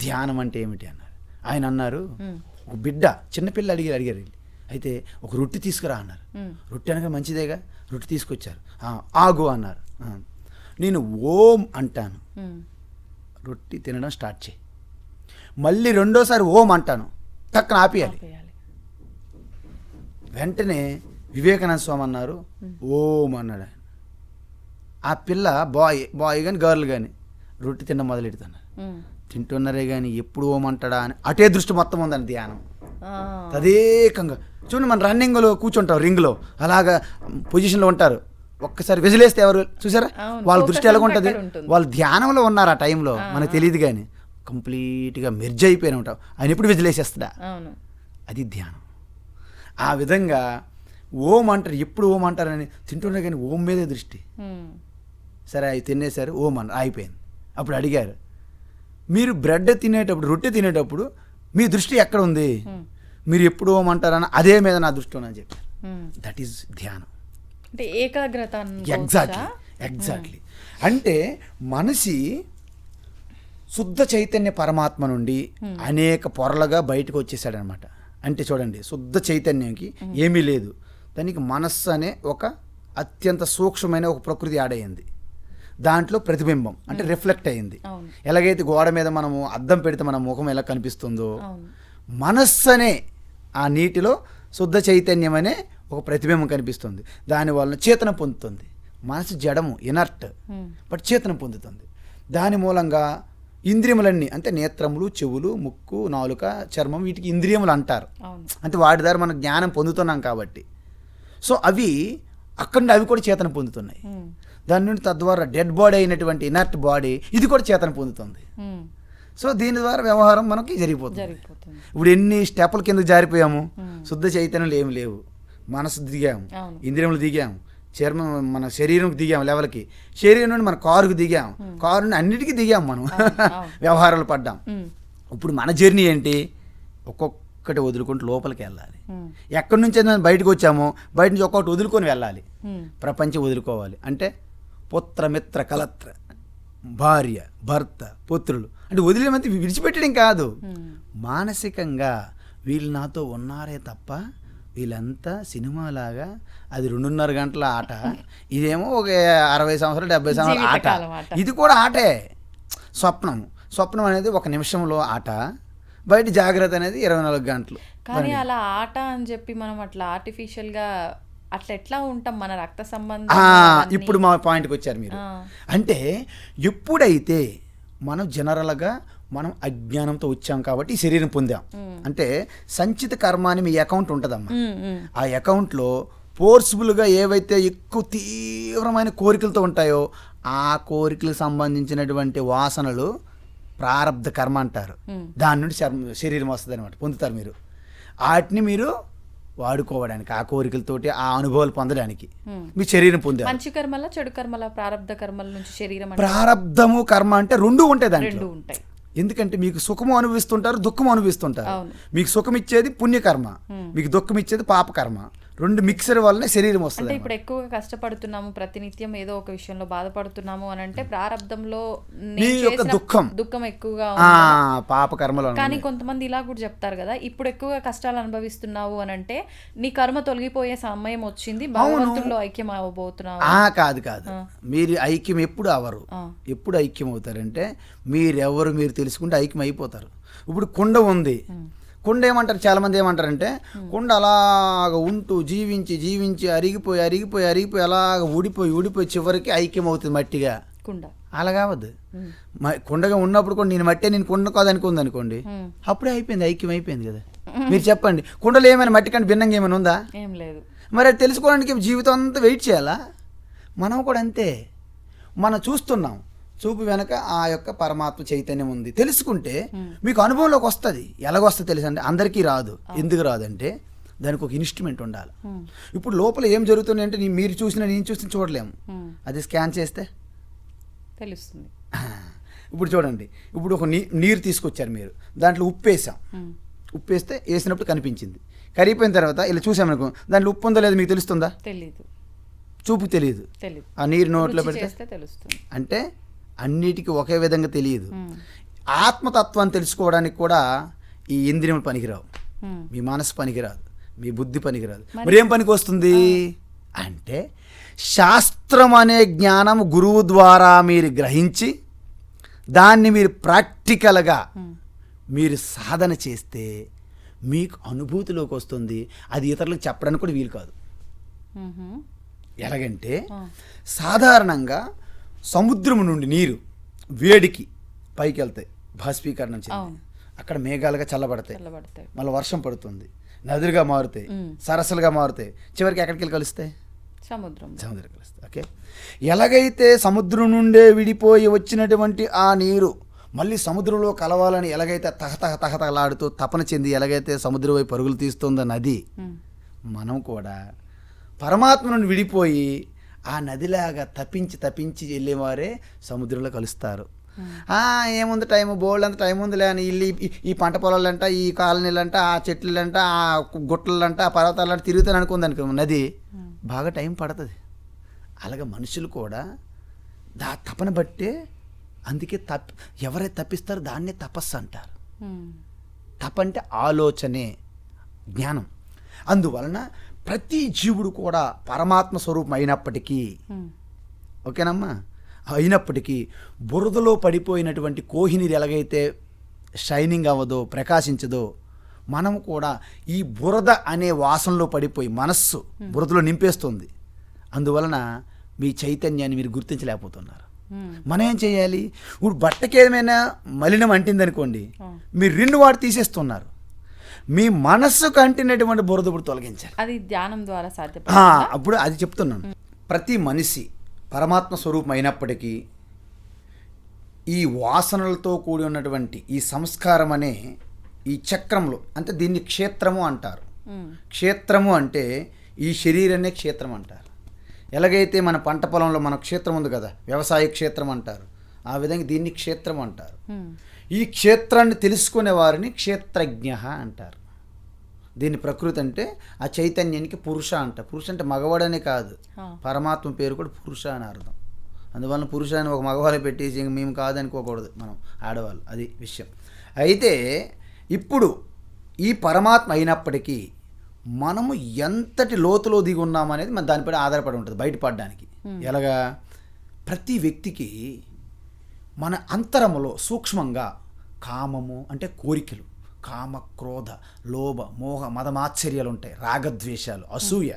ధ్యానం అంటే ఏమిటి అన్నారు. ఆయన అన్నారు, ఒక బిడ్డ చిన్నపిల్ల అడిగారు వెళ్ళి, అయితే ఒక రొట్టె తీసుకురా అన్నారు. రొట్టె అనగా మంచిదేగా, రొట్టె తీసుకొచ్చారు. ఆగు అన్నారు. నేను ఓం అంటాను, రొట్టె తినడం స్టార్ట్ చేయి. మళ్ళీ రెండోసారి ఓం అంటాను, టక్కన ఆపేయాలి. వెంటనే వివేకానంద స్వామి అన్నారు, ఓం అన్నాడు ఆయన. ఆ పిల్ల బాయ్ కానీ గర్ల్ కానీ రొట్టె తినడం మొదలెడుతున్నారు. తింటున్నారే కానీ ఎప్పుడు ఓం అంటాడా అని అటే దృష్టి మొత్తం ఉందని ధ్యానం. తదేకంగా చూడండి, మన రన్నింగ్లో కూర్చుంటాం, రింగ్లో అలాగా పొజిషన్లో ఉంటారు. ఒక్కసారి విజిలేస్తే ఎవరు చూసారా, వాళ్ళ దృష్టి ఎలా ఉంటుంది? వాళ్ళు ధ్యానంలో ఉన్నారు ఆ టైంలో, మనకు తెలియదు కానీ కంప్లీట్గా మెర్జ్ అయిపోయిన ఉంటాం. ఆయన ఎప్పుడు విజిలేసేస్తాడా? అది ధ్యానం. ఆ విధంగా ఓం అంటారు, ఎప్పుడు ఓం అంటారని తింటున్నా కానీ ఓం మీదే దృష్టి. సరే అవి తినేసారు, ఓం అన్నారు, అయిపోయింది. అప్పుడు అడిగారు, మీరు బ్రెడ్ తినేటప్పుడు, రొట్టె తినేటప్పుడు మీ దృష్టి ఎక్కడ ఉంది? మీరు ఎప్పుడు ఓం అంటారని అదే మీద నా దృష్టి ఉందని చెప్పారు. దట్ ఈస్ ధ్యానం. అంటే ఏకాగ్రత. ఎగ్జాక్ట్లీ. అంటే మనిషి శుద్ధ చైతన్య పరమాత్మ నుండి అనేక పొరలుగా బయటకు వచ్చేసాడనమాట. అంటే చూడండి, శుద్ధ చైతన్యంకి ఏమీ లేదు, దానికి మనస్సు అనే ఒక అత్యంత సూక్ష్మమైన ఒక ప్రకృతి ఆడయింది. దాంట్లో ప్రతిబింబం అంటే రిఫ్లెక్ట్ అయింది. ఎలాగైతే గోడ మీద మనము అద్దం పెడితే మన ముఖం ఎలా కనిపిస్తుందో, మనస్సు అనే ఆ నీటిలో శుద్ధ చైతన్యం అనే ఒక ప్రతిబింబం కనిపిస్తుంది. దానివల్ల చేతన పొందుతుంది. మనసు జడము, ఇనర్ట్, బట్ చేతన పొందుతుంది. దాని మూలంగా ఇంద్రియములన్నీ, అంటే నేత్రములు, చెవులు, ముక్కు, నాలుక, చర్మం, వీటికి ఇంద్రియములు అంటారు. అంటే వాటి ద్వారా మనం జ్ఞానం పొందుతున్నాం కాబట్టి. సో అవి అక్కడ నుండి అవి కూడా చేతన పొందుతున్నాయి. దాని నుండి తద్వారా డెడ్ బాడీ అయినటువంటి ఇనర్ట్ బాడీ ఇది కూడా చేతన పొందుతుంది. సో దీని ద్వారా వ్యవహారం మనకి జరిగిపోతుంది. ఇప్పుడు ఎన్ని స్టెప్పుల కింద జారిపోయాము, శుద్ధ చైతన్యాలు ఏమి లేవు. మనసు దిగాము, ఇంద్రియములు దిగాము, చర్మం మన శరీరంకి దిగాము లెవెల్కి, శరీరం నుండి మన కారుకు దిగాము, కారు నుండి అన్నిటికీ దిగాము మనం, వ్యవహారాలు పడ్డాం. ఇప్పుడు మన జర్నీ ఏంటి? ఒక్కొక్కటి వదులుకుంటూ లోపలికి వెళ్ళాలి. ఎక్కడి నుంచి బయటకు వచ్చామో బయట నుంచి ఒక్కొక్కటి వదులుకొని వెళ్ళాలి. ప్రపంచం వదులుకోవాలి. అంటే పుత్ర మిత్ర కలత్ర భార్య, భర్త, పుత్రులు అంటే వదిలేమంటే విడిచిపెట్టడం కాదు, మానసికంగా వీళ్ళు నాతో ఉన్నారే తప్ప వీళ్ళంతా సినిమాలాగా అది 2.5 గంటల ఆట, ఇదేమో ఒక 60 సంవత్సరాలు 70 సంవత్సరాల ఆట. జీవితకాలం ఆట. ఇది కూడా ఆటే. స్వప్నం అనేది 1 నిమిషంలో ఆట, బయట జాగ్రత్త అనేది 24 గంటలు. కానీ అలా ఆట అని చెప్పి మనం అట్లా ఆర్టిఫిషియల్గా అట్లా ఎట్లా ఉంటాం? మన రక్త సంబంధం ఇప్పుడు మా పాయింట్కి వచ్చారు మీరు. అంటే ఎప్పుడైతే మనం జనరల్గా మనం అజ్ఞానంతో వచ్చాం కాబట్టి ఈ శరీరం పొందాం. అంటే సంచిత కర్మ అని మీ అకౌంట్ ఉంటుందమ్మా. ఆ అకౌంట్లో ఫోర్స్ఫుల్గా ఏవైతే ఎక్కువ తీవ్రమైన కోరికలతో ఉంటాయో ఆ కోరికలకు సంబంధించినటువంటి వాసనలు ప్రారబ్ధ కర్మ అంటారు. దాని నుండి శరీరం వస్తుంది అనమాట, పొందుతారు మీరు. వాటిని మీరు వాడుకోవడానికి, ఆ కోరికలతోటి ఆ అనుభవాలు పొందడానికి మీ శరీరం పొందారు. మంచి కర్మల చెడు కర్మల ప్రారబ్ధ కర్మల నుంచి శరీరం ప్రారబ్ధము కర్మ అంటే 2 ఉంటాయి దాంట్లో. 2 ఉంటాయి. ఎందుకంటే మీకు సుఖము అనుభవిస్తుంటారు, దుఃఖము అనుభవిస్తుంటారు. మీకు సుఖం ఇచ్చేది పుణ్యకర్మ, మీకు దుఃఖం ఇచ్చేది పాపకర్మ. 2 మిక్సర్ వల్లనే శరీరం వస్తుంది. అంటే ఇప్పుడు ఎక్కువగా కష్టపడుతున్నాము, ప్రతినిత్యం ఏదో ఒక విషయంలో బాధపడుతున్నాము అని అంటే ప్రారబ్ధంలో దుఃఖం ఎక్కువగా పాపకర్మలో. కానీ కొంతమంది ఇలా కూడా చెప్తారు కదా, ఇప్పుడు ఎక్కువగా కష్టాలు అనుభవిస్తున్నావు అని అంటే నీ కర్మ తొలగిపోయే సమయం వచ్చింది, భగవంతుడిలో ఐక్యం అవ్వబోతున్నావు. కాదు మీరు ఐక్యం ఎప్పుడు అవ్వరు. ఎప్పుడు ఐక్యం అవుతారంటే మీరు తెలుసుకుంటే ఐక్యం అయిపోతారు. ఇప్పుడు కుండ ఉంది, కుండ ఏమంటారు, చాలామంది ఏమంటారంటే కుండ అలాగ ఉంటూ జీవించి అరిగిపోయి అలాగ ఊడిపోయి చివరికి ఐక్యం అవుతుంది మట్టిగా. కుండ అలా కావద్దు. కుండగా ఉన్నప్పుడు కూడా నేను మట్టే, నేను కుండ కాదనుకుంది అనుకోండి, అప్పుడే అయిపోయింది, ఐక్యం అయిపోయింది కదా. మీరు చెప్పండి, కుండలో ఏమైనా మట్టి కంటే భిన్నంగా ఏమైనా ఉందా? ఏం లేదు. మరి అది తెలుసుకోవడానికి జీవితం అంతా వెయిట్ చేయాలా? మనం కూడా అంతే. మనం చూస్తున్నాం, చూపు వెనక ఆ యొక్క పరమాత్మ చైతన్యం ఉంది. తెలుసుకుంటే మీకు అనుభవంలోకి వస్తుంది. ఎలాగొస్తుంది తెలుసు అంటే అందరికీ రాదు. ఎందుకు రాదంటే దానికి ఒక ఇన్స్ట్రుమెంట్ ఉండాలి. ఇప్పుడు లోపల ఏం జరుగుతుంది అంటే మీరు చూసినా నేను చూసిన చూడలేము, అది స్కాన్ చేస్తే తెలుస్తుంది. ఇప్పుడు చూడండి, ఇప్పుడు ఒక నీరు తీసుకొచ్చారు మీరు, దాంట్లో ఉప్పు వేసాం, ఉప్పు వేస్తే వేసినప్పుడు కనిపించింది. కరిగిపోయిన తర్వాత ఇలా చూసామనుకో, దాంట్లో ఉప్పు ఉందో లేదో మీకు తెలుస్తుందా? తెలీదు. చూపు తెలియదు. ఆ నీరు నోట్లో పెడితే తెలుస్తుంది. అంటే అన్నిటికీ ఒకే విధంగా తెలియదు. ఆత్మతత్వాన్ని తెలుసుకోవడానికి కూడా ఈ ఇంద్రియములు పనికిరావు, మీ మనసు పనికిరాదు, మీ బుద్ధి పనికిరాదు. మరి ఏం పనికి వస్తుంది అంటే శాస్త్రం అనే జ్ఞానం గురువు ద్వారా మీరు గ్రహించి దాన్ని మీరు ప్రాక్టికల్గా మీరు సాధన చేస్తే మీకు అనుభూతిలోకి వస్తుంది. అది ఇతరులకు చెప్పడానికి కూడా వీలు కాదు. ఎలాగంటే సాధారణంగా సముద్రం నుండి నీరు వేడికి పైకి వెళ్తాయి, బాష్పీకరణ చెంది అక్కడ మేఘాలుగా చల్లబడతాయి, మళ్ళీ వర్షం పడుతుంది, నదులుగా మారుతాయి, సరస్సులుగా మారుతాయి, చివరికి ఎక్కడికి వెళ్ళి కలుస్తాయి? సముద్రం కలుస్తాయి. ఓకే, ఎలాగైతే సముద్రం నుండే విడిపోయి వచ్చినటువంటి ఆ నీరు మళ్ళీ సముద్రంలో కలవాలని ఎలాగైతే తహతహలాడుతూ తపన చెంది ఎలాగైతే సముద్రం వైపు పరుగులు తీస్తుందో నది, మనం కూడా పరమాత్మ నుండి విడిపోయి ఆ నదిలాగా తప్పించి వెళ్ళేవారే సముద్రంలో కలుస్తారు. ఏముంది టైము, బోల్డ్ అంత టైం ఉందిలే అని ఇల్లు ఈ పంట పొలాలంట, ఈ కాలనీలంట, ఆ చెట్లంట, ఆ గుట్టలంట, ఆ పర్వతాలంట తిరుగుతాను అనుకుంది అనుకో, నది బాగా టైం పడుతుంది. అలాగే మనుషులు కూడా తపన బట్టే, అందుకే ఎవరైతే తప్పిస్తారో దాన్నే తపస్సు అంటారు. తపంటే ఆలోచనే జ్ఞానం. అందువలన ప్రతి జీవుడు కూడా పరమాత్మ స్వరూపం అయినప్పటికీ, ఓకేనమ్మా, అయినప్పటికీ బురదలో పడిపోయినటువంటి కోహినీరు ఎలాగైతే షైనింగ్ అవ్వదో, ప్రకాశించదో, మనం కూడా ఈ బురద అనే వాసనలో పడిపోయి మనస్సు బురదలో నింపేస్తుంది. అందువలన మీ చైతన్యాన్ని మీరు గుర్తించలేకపోతున్నారు. మనం ఏం చేయాలి? ఇప్పుడు బట్టకి ఏమైనా మలినం అంటిందనుకోండి, మీరు 2 వాడు తీసేస్తున్నారు. మీ మనస్సుకు అంటినటువంటి బురద ఇప్పుడు తొలగించాలి. అది ధ్యానం ద్వారా సాధ్యం. అప్పుడు అది చెప్తున్నాను. ప్రతి మనిషి పరమాత్మ స్వరూపం అయినప్పటికీ ఈ వాసనలతో కూడి ఉన్నటువంటి ఈ సంస్కారం అనే ఈ చక్రంలో, అంటే దీన్ని క్షేత్రము అంటారు. క్షేత్రము అంటే ఈ శరీరాన్నే క్షేత్రం అంటారు. ఎలాగైతే మన పంట పొలంలో మన క్షేత్రం ఉంది కదా, వ్యవసాయ క్షేత్రం అంటారు, ఆ విధంగా దీన్ని క్షేత్రం అంటారు. ఈ క్షేత్రాన్ని తెలుసుకునే వారిని క్షేత్రజ్ఞ అంటారు. దీని ప్రకృతి అంటే ఆ చైతన్యానికి పురుష అంట. పురుష అంటే మగవాడనే కాదు, పరమాత్మ పేరు కూడా పురుష అని అర్థం. అందువలన పురుషులని ఒక మగవాళ్ళు పెట్టేసి ఇంక మేము కాదనుకోకూడదు మనం ఆడవాళ్ళు, అది విషయం. అయితే ఇప్పుడు ఈ పరమాత్మ అయినప్పటికీ మనము ఎంతటి లోతులో దిగి ఉన్నామనేది మన దానిపై ఆధారపడి ఉంటుంది బయటపడడానికి. ఎలాగా? ప్రతి వ్యక్తికి మన అంతరములో సూక్ష్మంగా కామము అంటే కోరికలు, కామ క్రోధ లోభ మోహ మదమాశ్చర్యాలు ఉంటాయి, రాగద్వేషాలు, అసూయ,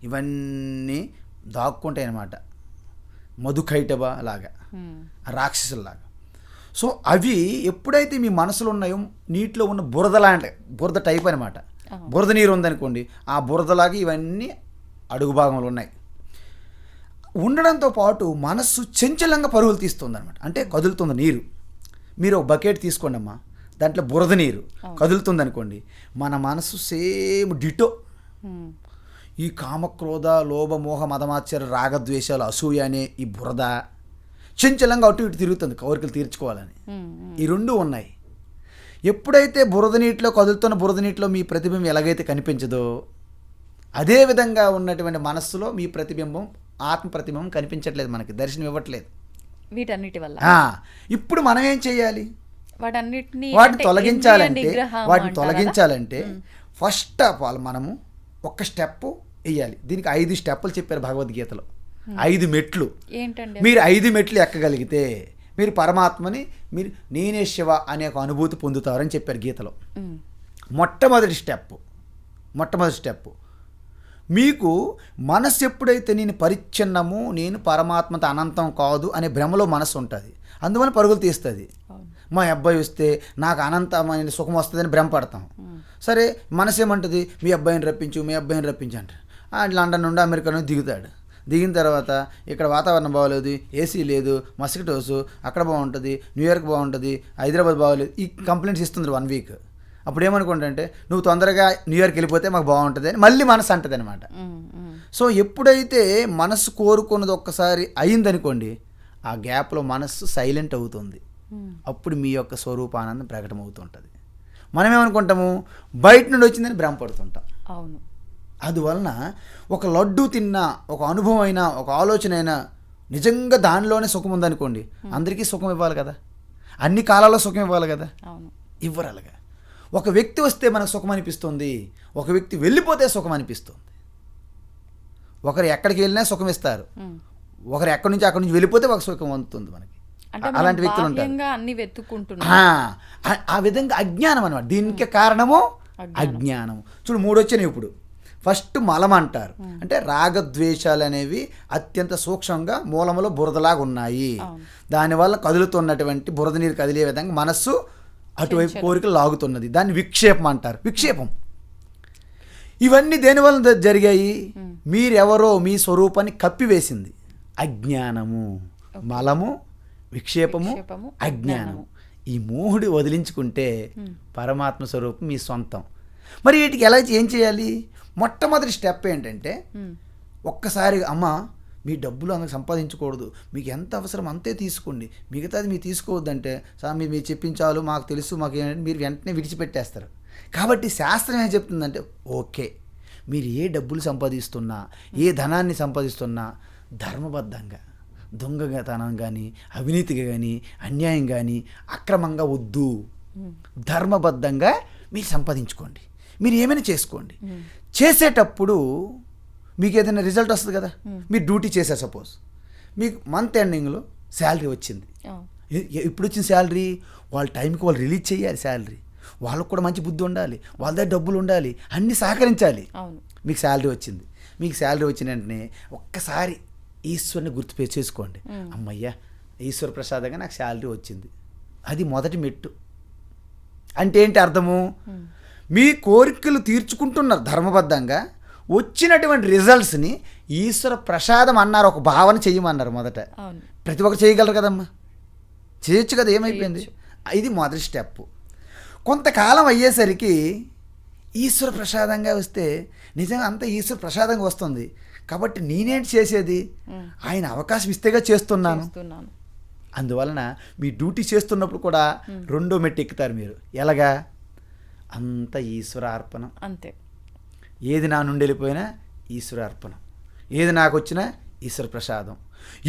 ఇవన్నీ దాక్కుంటాయి అన్నమాట. మధుకైటబ లాగా, రాక్షసుల్లాగా. సో అవి ఎప్పుడైతే మీ మనసులో ఉన్నాయో నీటిలో ఉన్న బురద లాంటి బురద టైప్ అనమాట. బురద నీరు ఉందనుకోండి, ఆ బురదలాగా ఇవన్నీ అడుగు భాగంలో ఉన్నాయి. ఉండడంతో పాటు మనస్సు చంచలంగా పరుగులు తీస్తుంది అనమాట. అంటే కదులుతుంది నీరు. మీరు ఒక బకెట్ తీసుకోండి అమ్మా, దాంట్లో బురద నీరు కదులుతుంది అనుకోండి, మన మనసు సేమ్ డిటో. ఈ కామక్రోధ లోభ మోహ మదమాశ్చర్య రాగద్వేషాలు అసూయ అనే ఈ బురద చంచలంగా అటు ఇటు తిరుగుతుంది కోరికలు తీర్చుకోవాలని. ఈ రెండు ఉన్నాయి. ఎప్పుడైతే బురద నీటిలో కదులుతున్న బురద నీటిలో మీ ప్రతిబింబం ఎలాగైతే కనిపించదో, అదేవిధంగా ఉన్నటువంటి మనస్సులో మీ ప్రతిబింబం ఆత్మ ప్రతిబింబం కనిపించట్లేదు, మనకి దర్శనం ఇవ్వట్లేదు. వీటన్నిటి వల్ల ఇప్పుడు మనం ఏం చేయాలి? వాటిని తొలగించాలంటే ఫస్ట్ ఆఫ్ ఆల్ మనము ఒక స్టెప్ వేయాలి. దీనికి 5 స్టెప్పులు చెప్పారు భగవద్గీతలో, 5 మెట్లు. ఏంటండి? మీరు 5 మెట్లు ఎక్కగలిగితే మీరు పరమాత్మని మీరు నేనే శివ అనే ఒక అనుభూతి పొందుతారని చెప్పారు గీతలో. మొట్టమొదటి స్టెప్ మీకు మనస్సు ఎప్పుడైతే నేను పరిచ్ఛిన్నము, నేను పరమాత్మతో అనంతం కాదు అనే భ్రమలో మనస్సు ఉంటుంది, అందువల్ల పరుగులు తీస్తుంది. మా అబ్బాయి వస్తే నాకు అనంతమైన సుఖం వస్తుందని భ్రమపడతాం. సరే మనసు ఏమంటుంది, మీ అబ్బాయిని రప్పించు అంటారు. లండన్ నుండి అమెరికా నుండి దిగుతాడు. దిగిన తర్వాత ఇక్కడ వాతావరణం బాగోలేదు, ఏసీ లేదు, మస్కిటోస్, అక్కడ బాగుంటుంది, న్యూయార్క్ బాగుంటుంది, హైదరాబాద్ బాగోలేదు, ఈ కంప్లైంట్స్ ఇస్తుంది 1 వీక్. అప్పుడు ఏమనుకుంటే నువ్వు తొందరగా న్యూయార్క్ వెళ్ళిపోతే మాకు బాగుంటుంది అని మళ్ళీ మనసు అంటుంది అనమాట. సో ఎప్పుడైతే మనసు కోరుకున్నది ఒక్కసారి అయిందనుకోండి, ఆ గ్యాప్లో మనస్సు సైలెంట్ అవుతుంది. అప్పుడు మీ యొక్క స్వరూపానందం ప్రకటమవుతుంటుంది. మనం ఏమనుకుంటాము, బయట నుండి వచ్చిందని భ్రమపడుతుంటాం. అవును. అందువలన ఒక లడ్డు తిన్నా, ఒక అనుభవం అయినా, ఒక ఆలోచన అయినా నిజంగా దానిలోనే సుఖం ఉందనుకోండి, అందరికీ సుఖం ఇవ్వాలి కదా, అన్ని కాలాల్లో సుఖం ఇవ్వాలి కదా, ఇవ్వరు. అలాగా ఒక వ్యక్తి వస్తే మనకు సుఖం అనిపిస్తుంది, ఒక వ్యక్తి వెళ్ళిపోతే సుఖం అనిపిస్తుంది. ఒకరు ఎక్కడికి వెళ్ళినా సుఖం ఇస్తారు, ఒకరు ఎక్కడి నుంచి అక్కడి నుంచి వెళ్ళిపోతే ఒక సుఖం అందుతుంది మనకి. అలాంటి వ్యక్తులు ఉంటారు. ఆ విధంగా అజ్ఞానం అనమాట. దీనికి కారణము అజ్ఞానం. చూడు 3 వచ్చినాయి ఇప్పుడు. ఫస్ట్ మలం అంటారు, అంటే రాగద్వేషాలు అనేవి అత్యంత సూక్ష్మంగా మూలంలో బురదలాగా ఉన్నాయి. దానివల్ల కదులుతున్నటువంటి బురద నీరు కదిలే విధంగా మనస్సు అటువైపు కోరికలు లాగుతున్నది, దాన్ని విక్షేపం అంటారు. విక్షేపం. ఇవన్నీ దేనివల్ల జరిగాయి? మీరెవరో మీ స్వరూపాన్ని కప్పివేసింది అజ్ఞానము. మలము, విక్షేపము, అజ్ఞానము. ఈ 3 వదిలించుకుంటే పరమాత్మ స్వరూపం మీ సొంతం. మరి వీటికి ఎలా ఏం చేయాలి? మొట్టమొదటి స్టెప్ ఏంటంటే, ఒక్కసారి అమ్మ మీ డబ్బులు అందుకు సంపాదించకూడదు, మీకు ఎంత అవసరం అంతే తీసుకోండి, మిగతాది మీరు తీసుకోవద్దంటే స్వామి మీరు చెప్పించాలు మాకు తెలుసు, మాకు మీరు వెంటనే విడిచిపెట్టేస్తారు. కాబట్టి శాస్త్రం ఏం చెప్తుందంటే, ఓకే మీరు ఏ డబ్బులు సంపాదిస్తున్నా, ఏ ధనాన్ని సంపాదిస్తున్నా ధర్మబద్ధంగా, దొంగతనం కానీ, అవినీతిగా కానీ, అన్యాయం కానీ, అక్రమంగా వద్దు, ధర్మబద్ధంగా మీరు సంపాదించుకోండి, మీరు ఏమైనా చేసుకోండి. చేసేటప్పుడు మీకు ఏదైనా రిజల్ట్ వస్తుంది కదా. మీరు డ్యూటీ చేశారు, సపోజ్ మీకు మంత్ ఎండింగ్లో శాలరీ వచ్చింది. ఇప్పుడు వచ్చిన శాలరీ వాళ్ళ టైంకి వాళ్ళు రిలీజ్ చేయాలి. శాలరీ వాళ్ళకు కూడా మంచి బుద్ధి ఉండాలి, వాళ్ళ దగ్గర డబ్బులు ఉండాలి, అన్నీ సహకరించాలి. మీకు శాలరీ వచ్చింది. మీకు శాలరీ వచ్చిన వెంటనే ఒక్కసారి ఈశ్వరుని గుర్తు చేసుకోండి, అమ్మయ్యా ఈశ్వర ప్రసాదంగా నాకు శాలరీ వచ్చింది. అది మొదటి మెట్టు. అంటే ఏంటి అర్థము? మీ కోరికలు తీర్చుకుంటున్నారు ధర్మబద్ధంగా, వచ్చినటువంటి రిజల్ట్స్ని ఈశ్వర ప్రసాదం అన్నారు, ఒక భావన చెయ్యమన్నారు. మొదట ప్రతి ఒక్కరు చేయగలరు కదమ్మా, చేయొచ్చు కదా, ఏమైపోయింది? ఇది మొదటి స్టెప్. కొంతకాలం అయ్యేసరికి ఈశ్వర ప్రసాదంగా వస్తే నిజంగా అంతా ఈశ్వర ప్రసాదంగా వస్తుంది కాబట్టి నేనేంటి చేసేది, ఆయన అవకాశం ఇస్తేగా చేస్తున్నాను. అందువలన మీ డ్యూటీ చేస్తున్నప్పుడు కూడా 2వ మెట్టు ఎక్కుతారు మీరు. ఎలాగా? అంత ఈశ్వరార్పణం. అంతే. ఏది నా నుండి వెళ్ళిపోయినా ఈశ్వరార్పణం, ఏది నాకు వచ్చినా ఈశ్వర ప్రసాదం.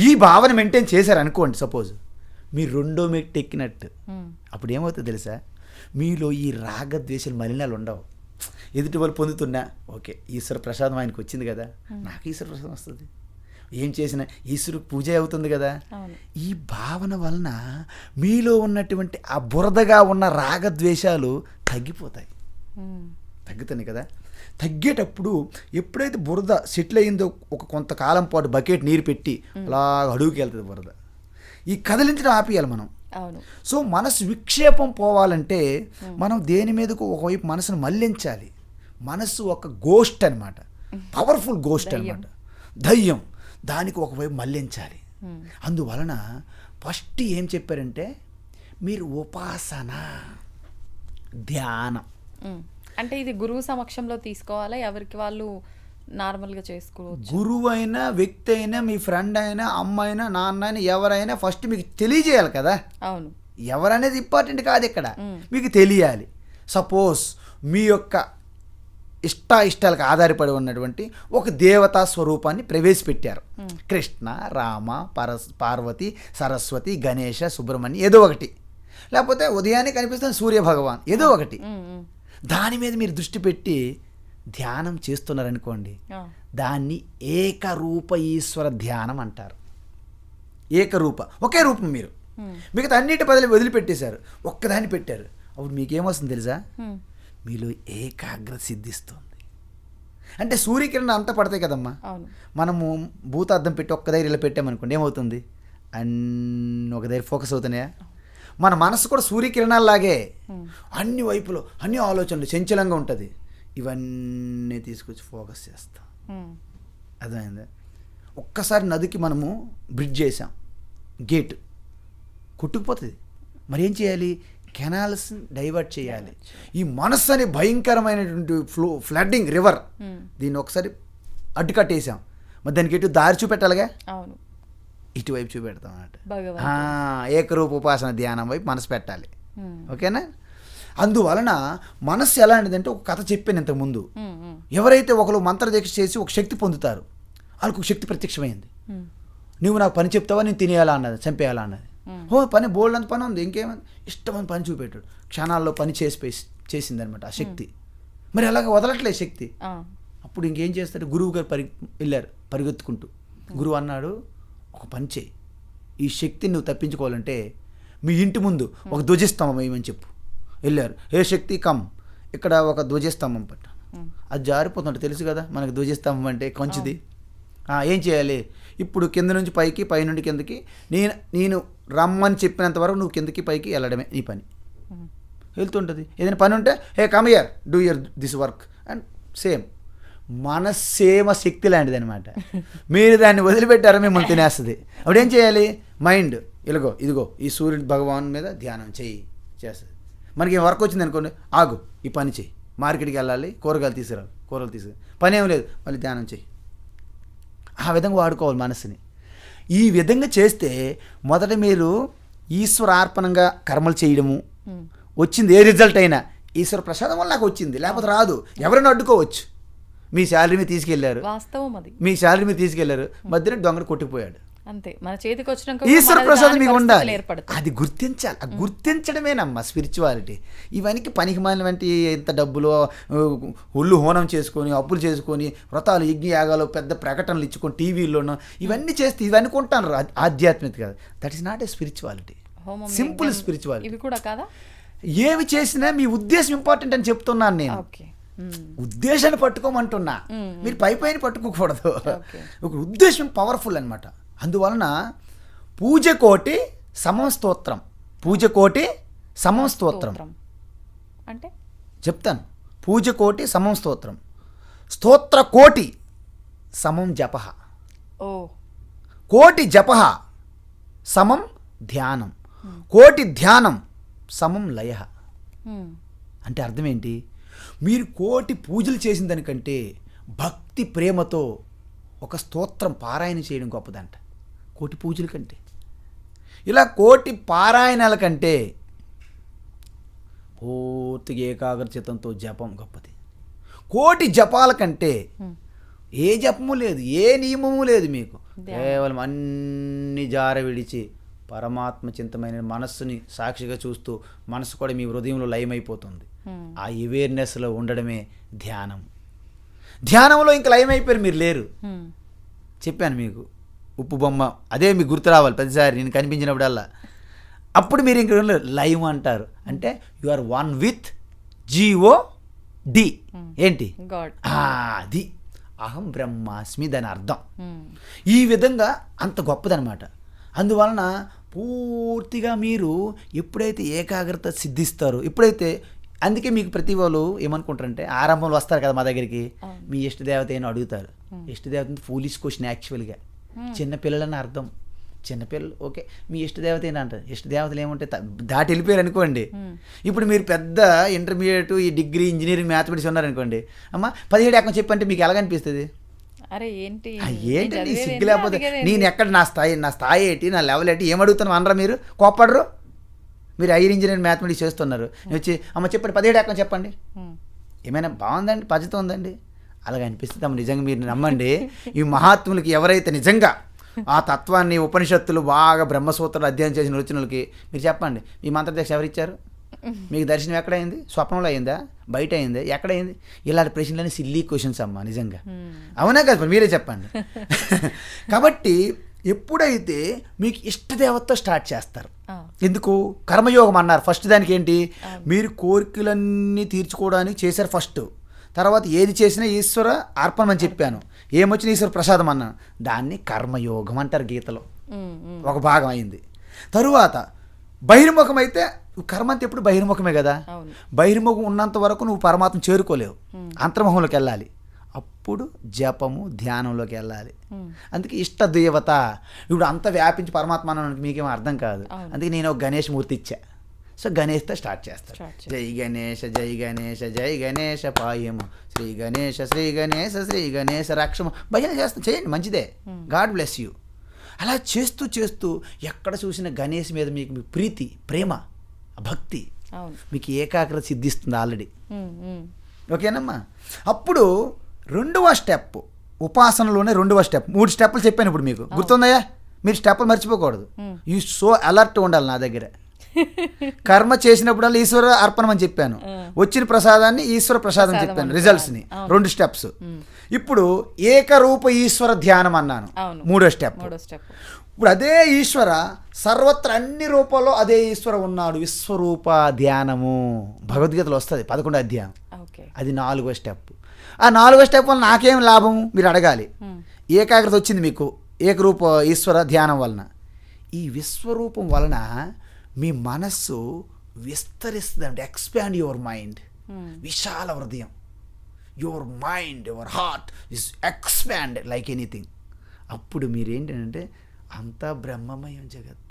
ఈ భావన మెయింటైన్ చేశారు అనుకోండి, సపోజ్ మీరు రెండో మెట్టు ఎక్కినట్టు. అప్పుడు ఏమవుతుంది తెలుసా, మీలో ఈ రాగద్వేషాలు మలినాలు ఉండవు. ఎదుటి వాళ్ళు పొందుతున్నా ఓకే ఈశ్వర ప్రసాదం ఆయనకు వచ్చింది కదా, నాకు ఈశ్వర ప్రసాదం వస్తుంది, ఏం చేసినా ఈశ్వరుడికి పూజ అవుతుంది కదా. ఈ భావన వలన మీలో ఉన్నటువంటి ఆ బురదగా ఉన్న రాగద్వేషాలు తగ్గిపోతాయి, తగ్గుతున్నాయి కదా. తగ్గేటప్పుడు ఎప్పుడైతే బురద సెటిల్ అయిందో ఒక కొంతకాలం పాటు బకెట్ నీరు పెట్టి అలా అడుగుకి వెళ్తుంది బురద, ఈ కదిలించడం ఆపేయాలి మనం. సో మనసు విక్షేపం పోవాలంటే మనం దేని మీదకు ఒకవైపు మనసును మళ్లించాలి. మనసు ఒక గోస్ట్ అనమాట, పవర్ఫుల్ గోస్ట్ అనమాట, దయ్యం. దానికి ఒకవైపు మళ్లించాలి. అందువలన ఫస్ట్ ఏం చెప్పారంటే మీరు ఉపాసన, ధ్యానం. అంటే ఇది గురువు సమక్షంలో తీసుకోవాలా, ఎవరికి వాళ్ళు నార్మల్గా చేసుకోవచ్చు? గురువు అయినా, వ్యక్తి అయినా, మీ ఫ్రెండ్ అయినా, అమ్మ అయినా, నాన్న అయినా, ఎవరైనా ఫస్ట్ మీకు తెలియజేయాలి కదా. అవును, ఎవరనేది ఇంపార్టెంట్ కాదు ఇక్కడ, మీకు తెలియాలి. సపోజ్ మీ యొక్క ఇష్టాలకు ఆధారపడి ఉన్నటువంటి ఒక దేవతా స్వరూపాన్ని ప్రవేశపెట్టారు. కృష్ణ, రామ, పార్వతి, సరస్వతి, గణేష, సుబ్రహ్మణ్యం, ఏదో ఒకటి. లేకపోతే ఉదయాన్నే కనిపిస్తుంది సూర్య భగవాన్, ఏదో ఒకటి. దాని మీద మీరు దృష్టి పెట్టి ధ్యానం చేస్తున్నారనుకోండి, దాన్ని ఏకరూప ఈశ్వర ధ్యానం అంటారు. ఏకరూప, ఒకే రూపం. మీరు మిగతా అన్నిటి బదులు వదిలిపెట్టేశారు, ఒక్కదాన్ని పెట్టారు. అప్పుడు మీకేమొస్తుంది తెలుసా, మీలో ఏకాగ్రత సిద్ధిస్తుంది. అంటే సూర్యకిరణం అంతా పడతాయి కదమ్మా, మనము భూతార్థం పెట్టి ఒక్క దగ్గర ఇలా పెట్టామనుకోండి, ఏమవుతుంది, అన్ని ఒక దగ్గర ఫోకస్ అవుతున్నాయా. మన మనసు కూడా సూర్యకిరణాల్లాగే అన్ని వైపులో అన్ని ఆలోచనలు చంచలంగా ఉంటుంది. ఇవన్నీ తీసుకొచ్చి ఫోకస్ చేస్తాం. అర్థమైందా? ఒక్కసారి నదికి మనము బ్రిడ్జ్ చేసాం, గేట్ కొట్టుకుపోతుంది. మరి ఏం చేయాలి, కెనాల్స్ డైవర్ట్ చేయాలి. ఈ మనస్సు అనే భయంకరమైనటువంటి ఫ్లడ్డింగ్ రివర్, దీన్ని ఒకసారి అడ్డుకట్టేసాం. మరి దానికి ఎటు దారి చూపెట్టాలిగా, ఇటువైపు చూపెడతాం అన్నమాట. ఏకరూప ఉపాసన ధ్యానం వైపు మనసు పెట్టాలి. ఓకేనా? అందువలన మనస్సు ఎలాంటిదంటే, ఒక కథ చెప్పాను ఇంతకుముందు. ఎవరైతే ఒకరు మంత్రదీక్ష చేసి ఒక శక్తి పొందుతారు, వాళ్ళకు ఒక శక్తి ప్రత్యక్షమైంది. నువ్వు నాకు పని చెప్తావా, నేను తినేయాలా అన్నది, చంపేయాలా అన్నది. పని బోల్డ్ అంత పని ఉంది, ఇంకేమైంది, ఇష్టమని పని చూపెట్టాడు. క్షణాల్లో పని చేసిందనమాట ఆ శక్తి. మరి అలాగ వదలట్లేదు శక్తి. అప్పుడు ఇంకేం చేస్తాడు, గురువు గారు వెళ్ళారు పరిగెత్తుకుంటూ. గురువు అన్నాడు, ఒక పని చేయి, ఈ శక్తిని నువ్వు తప్పించుకోవాలంటే మీ ఇంటి ముందు ఒక ధ్వజస్తంభం వేయమని చెప్పు. వెళ్ళారు, ఏ శక్తి కమ్, ఇక్కడ ఒక ధ్వజస్తంభం పట్ట. అది జారిపోతుంటే తెలుసు కదా మనకు ధ్వజస్తంభం అంటే కొంచెది. ఏం చేయాలి, ఇప్పుడు కింద నుంచి పైకి, పై నుండి కిందకి, నేను రమ్మని చెప్పినంత వరకు నువ్వు కిందకి పైకి వెళ్ళడమే నీ పని. వెళ్తుంటుంది. ఏదైనా పని ఉంటే hey come here, do your this work. And same మనస్సేమ శక్తి లాంటిది అనమాట. మీరు దాన్ని వదిలిపెట్టారో మిమ్మల్ని తినేస్తుంది. అప్పుడు ఏం చేయాలి, మైండ్ ఇదిగో ఈ సూర్యుడు భగవాన్ మీద ధ్యానం చేస్తుంది. మనకి వర్క్ వచ్చింది అనుకోండి, ఆగు ఈ పని చేయి, మార్కెట్కి వెళ్ళాలి, కూరగాయలు తీసుకురా, పని ఏం లేదు, మళ్ళీ ధ్యానం చేయి. ఆ విధంగా వాడుకోవాలి మనసుని. ఈ విధంగా చేస్తే మొదట మీరు ఈశ్వరార్పణంగా కర్మలు చేయడము, వచ్చింది ఏ రిజల్ట్ అయినా ఈశ్వర ప్రసాదం వల్ల నాకు వచ్చింది, లేకపోతే రాదు. ఎవరైనా అడ్డుకోవచ్చు. మీ శాలరీ మీద తీసుకెళ్లారు, వాస్తవం అది, మీ శాలరీ మీద తీసుకెళ్లారు, మధ్యలో దొంగడు కొట్టుకుపోయాడు, అంతే. మన చేతికి వచ్చినాక ఈశ్వర ప్రసాదం మీకు ఉండాలి. అది గుర్తించాలి. ఆ గుర్తించడమేనమ్మా స్పిరిచువాలిటీ. ఇవన్నీ పనికి మాలినటువంటి ఎంత డబ్బులు ఒళ్ళు హోనం చేసుకొని, అప్పులు చేసుకొని, వ్రతాలు, యజ్ఞ యాగాలు, పెద్ద ప్రకటనలు ఇచ్చుకొని టీవీల్లోనూ ఇవన్నీ చేస్తే ఇవి అనుకుంటాను ఆధ్యాత్మికత కాదు. That is not a spirituality, simple spirituality. ఇవి కూడా కాదా? ఏవి చేసినా మీ ఉద్దేశం ఇంపార్టెంట్ అని చెప్తున్నాను నేను. ఉద్దేశాన్ని పట్టుకోమంటున్నా, మీరు పైపైన పట్టుకోకూడదు. ఒక ఉద్దేశం పవర్ఫుల్ అనమాట. అందువలన పూజకోటి సమం స్తోత్రం, పూజకోటి సమం స్తోత్రం అంటే చెప్తాను. పూజకోటి సమం స్తోత్రం, స్తోత్ర కోటి సమం జప, కోటి జప సమం ధ్యానం, కోటి ధ్యానం సమం లయ. అంటే అర్థం ఏంటి, మీరు కోటి పూజలు చేసిన దానికంటే భక్తి ప్రేమతో ఒక స్తోత్రం పారాయణ చేయడం గొప్పదంట, కోటి పూజల కంటే. ఇలా కోటి పారాయణాల కంటే పూర్తిగా ఏకాగ్రచిత్తంతో జపం గొప్పది. కోటి జపాల కంటే ఏ జపము లేదు, ఏ నియమము లేదు, మీకు కేవలం అన్ని జార విడిచి పరమాత్మ చింతమైన మనస్సుని సాక్షిగా చూస్తూ మనసు కూడా మీ హృదయంలో లయమైపోతుంది. ఆ అవేర్నెస్లో ఉండడమే ధ్యానం. ధ్యానంలో ఇంకా లయమైపోయారు, మీరు లేరు. చెప్పాను మీకు ఉప్పు బొమ్మ, అదే మీకు గుర్తు రావాలి ప్రతిసారి నేను కనిపించినప్పుడల్లా. అప్పుడు మీరు ఇంక లయం అంటారు. అంటే you are one with GOD. ఏంటి గాడ్. అది అహం బ్రహ్మాస్మి దాని అర్థం. ఈ విధంగా అంత గొప్పదనమాట. అందువలన పూర్తిగా మీరు ఎప్పుడైతే ఏకాగ్రత సిద్ధిస్తారో, ఎప్పుడైతే, అందుకే మీకు ప్రతి వాళ్ళు ఏమనుకుంటారంటే ఆరంభంలో వస్తారు కదా మా దగ్గరికి, మీ ఇష్టదేవత ఏమో అడుగుతారు. ఇష్టదేవత ఫూలిష్ క్వశ్చన్ యాక్చువల్గా. చిన్నపిల్లలని అర్థం. చిన్నపిల్లలు ఓకే మీ ఇష్టదేవత ఏంటంటారు. ఇష్టదేవతలు ఏముంటే దాటి వెళ్ళిపోయారు అనుకోండి. ఇప్పుడు మీరు పెద్ద ఇంటర్మీడియట్, ఈ డిగ్రీ, ఇంజనీరింగ్, మ్యాథమెటిక్స్ ఉన్నారనుకోండి, అమ్మ 17 ఏకం చెప్పంటే మీకు ఎలాగనిపిస్తుంది? అరే ఏంటి ఏంటండి సిగ్గు లేకపోతే నేను ఎక్కడ నా స్థాయి ఏంటి, నా లెవెల్ ఏంటి, ఏమడుగుతాను అనరా మీరు? కోప్పడరు? మీరు హైయర్ ఇంజనీరింగ్ మ్యాథమెటిక్స్ చేస్తున్నారు, నేను వచ్చి అమ్మ చెప్పండి 17 ఏకం చెప్పండి, ఏమైనా బాగుందండి, పద్ధతి ఉందండి, అలాగ అనిపిస్తుంది అమ్మ. నిజంగా మీరు నమ్మండి, ఈ మహాత్ములకి ఎవరైతే నిజంగా ఆ తత్వాన్ని ఉపనిషత్తులు బాగా బ్రహ్మసూత్రాలు అధ్యయనం చేసిన రచనలకి మీరు చెప్పండి, మీ మంత్రదీక్ష ఎవరిచ్చారు? మీకు దర్శనం ఎక్కడైంది? స్వప్నంలో అయిందా? బయట అయిందా? ఎక్కడైంది? ఇలాంటి ప్రశ్నలని సిల్లీ క్వశ్చన్స్ అమ్మా నిజంగా. అవునా కదా, మీరే చెప్పండి. కాబట్టి ఎప్పుడైతే మీకు ఇష్టదేవతతో స్టార్ట్ చేస్తారు, ఎందుకు కర్మయోగం అన్నారు ఫస్ట్. దానికి ఏంటి, మీరు కోరికలన్నీ తీర్చుకోవడానికి చేశారు ఫస్ట్. తర్వాత ఏది చేసినా ఈశ్వర అర్పణం అని చెప్పాను, ఏమొచ్చినా ఈశ్వర ప్రసాదం అన్నాను. దాన్ని కర్మయోగం అంటారు గీతలో, ఒక భాగం అయింది. తరువాత బహిర్ముఖం అయితే, కర్మ అంతా ఎప్పుడు బహిర్ముఖమే కదా. బహిర్ముఖం ఉన్నంత వరకు నువ్వు పరమాత్మ చేరుకోలేవు, అంతర్ముఖంలోకి వెళ్ళాలి. అప్పుడు జపము ధ్యానంలోకి వెళ్ళాలి. అందుకే ఇష్ట దేవత. ఇప్పుడు అంత వ్యాపించి పరమాత్మ అన్నానికి మీకేమో అర్థం కాదు. అందుకే నేను ఒక గణేష్ మూర్తి ఇచ్చా. సో గణేష్తో స్టార్ట్ చేస్తాను. జై గణేష జై గణేష జై గణేష పాయము, శ్రీ గణేష శ్రీ గణేష శ్రీ గణేష రక్షము. భజన చేస్తాం, చేయండి, మంచిదే. God bless you. అలా చేస్తూ చేస్తూ ఎక్కడ చూసిన గణేష్ మీద మీకు ప్రీతి, ప్రేమ, భక్తి, మీకు ఏకాగ్రత సిద్ధిస్తుంది ఆల్రెడీ. ఓకేనమ్మా. అప్పుడు రెండవ స్టెప్, ఉపాసనలోనే రెండవ స్టెప్. 3 స్టెప్పులు చెప్పాను ఇప్పుడు మీకు, గుర్తుందయ్యా? మీరు స్టెప్పులు మర్చిపోకూడదు. యూ సో అలర్ట్ ఉండాలి నా దగ్గర. కర్మ చేసినప్పుడల్లా ఈశ్వర అర్పణం అని చెప్పాను, వచ్చిన ప్రసాదాన్ని ఈశ్వర ప్రసాదం చెప్పాను, రిజల్ట్స్ని. 2 స్టెప్స్. ఇప్పుడు ఏకరూప ఈశ్వర ధ్యానం అన్నాను, 3వ స్టెప్. ఇప్పుడు అదే ఈశ్వర సర్వత్ర అన్ని రూపాల్లో అదే ఈశ్వర ఉన్నాడు, విశ్వరూప ధ్యానము భగవద్గీతలో వస్తుంది 11వ అధ్యాయం. అది 4వ స్టెప్. ఆ 4వ స్టెప్ వల్ల నాకేం లాభం మీరు అడగాలి. ఏకాగ్రత వచ్చింది మీకు ఏకరూప ఈశ్వర ధ్యానం వలన. ఈ విశ్వరూపం వలన మీ మనస్సు విస్తరిస్తుంది. Expand your mind. విశాల హృదయం, your mind, your heart is expand like anything. అప్పుడు మీరేంటంటే అంతా బ్రహ్మమయం జగత్,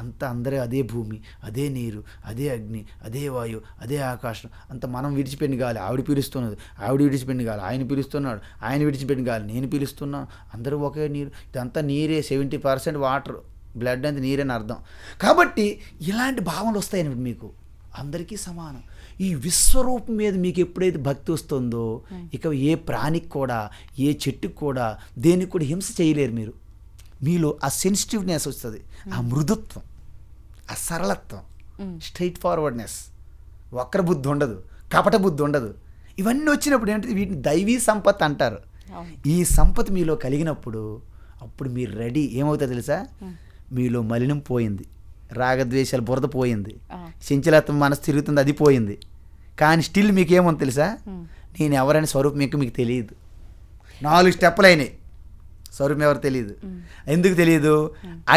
అంతా అందరూ అదే భూమి, అదే నీరు, అదే అగ్ని, అదే వాయు, అదే ఆకాశం. అంత మనం విడిచిపెట్టిన గాలి ఆవిడ పీలుస్తున్నది, ఆవిడ విడిచిపెట్టిన గాలి ఆయన పీలుస్తున్నాడు, ఆయన విడిచిపెట్టిన గాలి నేను పీలుస్తున్నాను, అందరూ ఒకే నీరు. ఇదంతా నీరే, 70% వాటర్, బ్లడ్ అంతా నీరని అర్థం. కాబట్టి ఇలాంటి భావనలు వస్తాయని మీకు అందరికీ సమానం. ఈ విశ్వరూపం మీద మీకు ఎప్పుడైతే భక్తి వస్తుందో, ఇక ఏ ప్రాణికి కూడా, ఏ చెట్టుకు కూడా, దేనికి కూడా హింస చేయలేరు మీరు. మీలో ఆ సెన్సిటివ్నెస్ వస్తుంది, ఆ మృదుత్వం, ఆ సరళత్వం, స్ట్రైట్ ఫార్వర్డ్నెస్, వక్ర బుద్ధి ఉండదు, కపట బుద్ధి ఉండదు. ఇవన్నీ వచ్చినప్పుడు ఏంటంటే వీటిని దైవీ సంపత్ అంటారు. ఈ సంపద మీలో కలిగినప్పుడు అప్పుడు మీరు రెడీ. ఏమవుతుందో తెలుసా? మీలో మలినం పోయింది, రాగద్వేషాలు బురద పోయింది, చంచలత్వం మనసు తిరుగుతుంది, అది పోయింది. కానీ స్టిల్ మీకేమో తెలుసా? నేను ఎవరైనా స్వరూపం మీకు తెలియదు. 4 స్టెప్పులు అయినాయి, స్వరూపం ఎవరు తెలియదు. ఎందుకు తెలియదు?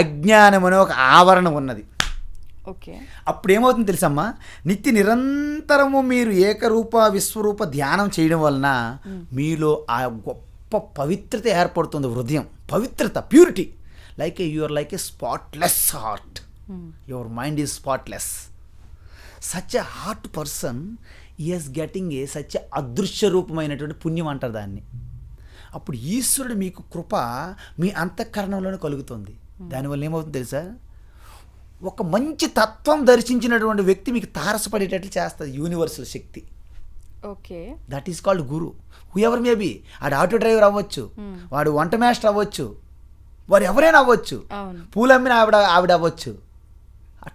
అజ్ఞానం అనే ఒక ఆవరణ ఉన్నది. అప్పుడు ఏమవుతుంది తెలుసమ్మా? నిత్య నిరంతరము మీరు ఏకరూప విశ్వరూప ధ్యానం చేయడం వలన మీలో ఆ గొప్ప పవిత్రత ఏర్పడుతుంది. హృదయం పవిత్రత, purity. you are like a spotless heart. Your mind is spotless. Such a heart person is getting such a అదృశ్య రూపమైనటువంటి పుణ్యం అంటారు దాన్ని. అప్పుడు ఈశ్వరుడు మీకు కృప మీ అంతఃకరణంలోనే కలుగుతుంది. దానివల్ల ఏమవుతుంది తెలుసా? ఒక మంచి తత్వం దర్శించినటువంటి వ్యక్తి మీకు తారసపడేటట్లు చేస్తుంది universal Shakti. That is called Guru. Who ever maybe. ఆడు ఆటో డ్రైవర్ అవ్వచ్చు, వాడు వంట మాస్టర్ అవ్వచ్చు, వారు ఎవరైనా అవ్వచ్చు. అవును. పూలు అమ్మిన ఆవిడ అవ్వచ్చు,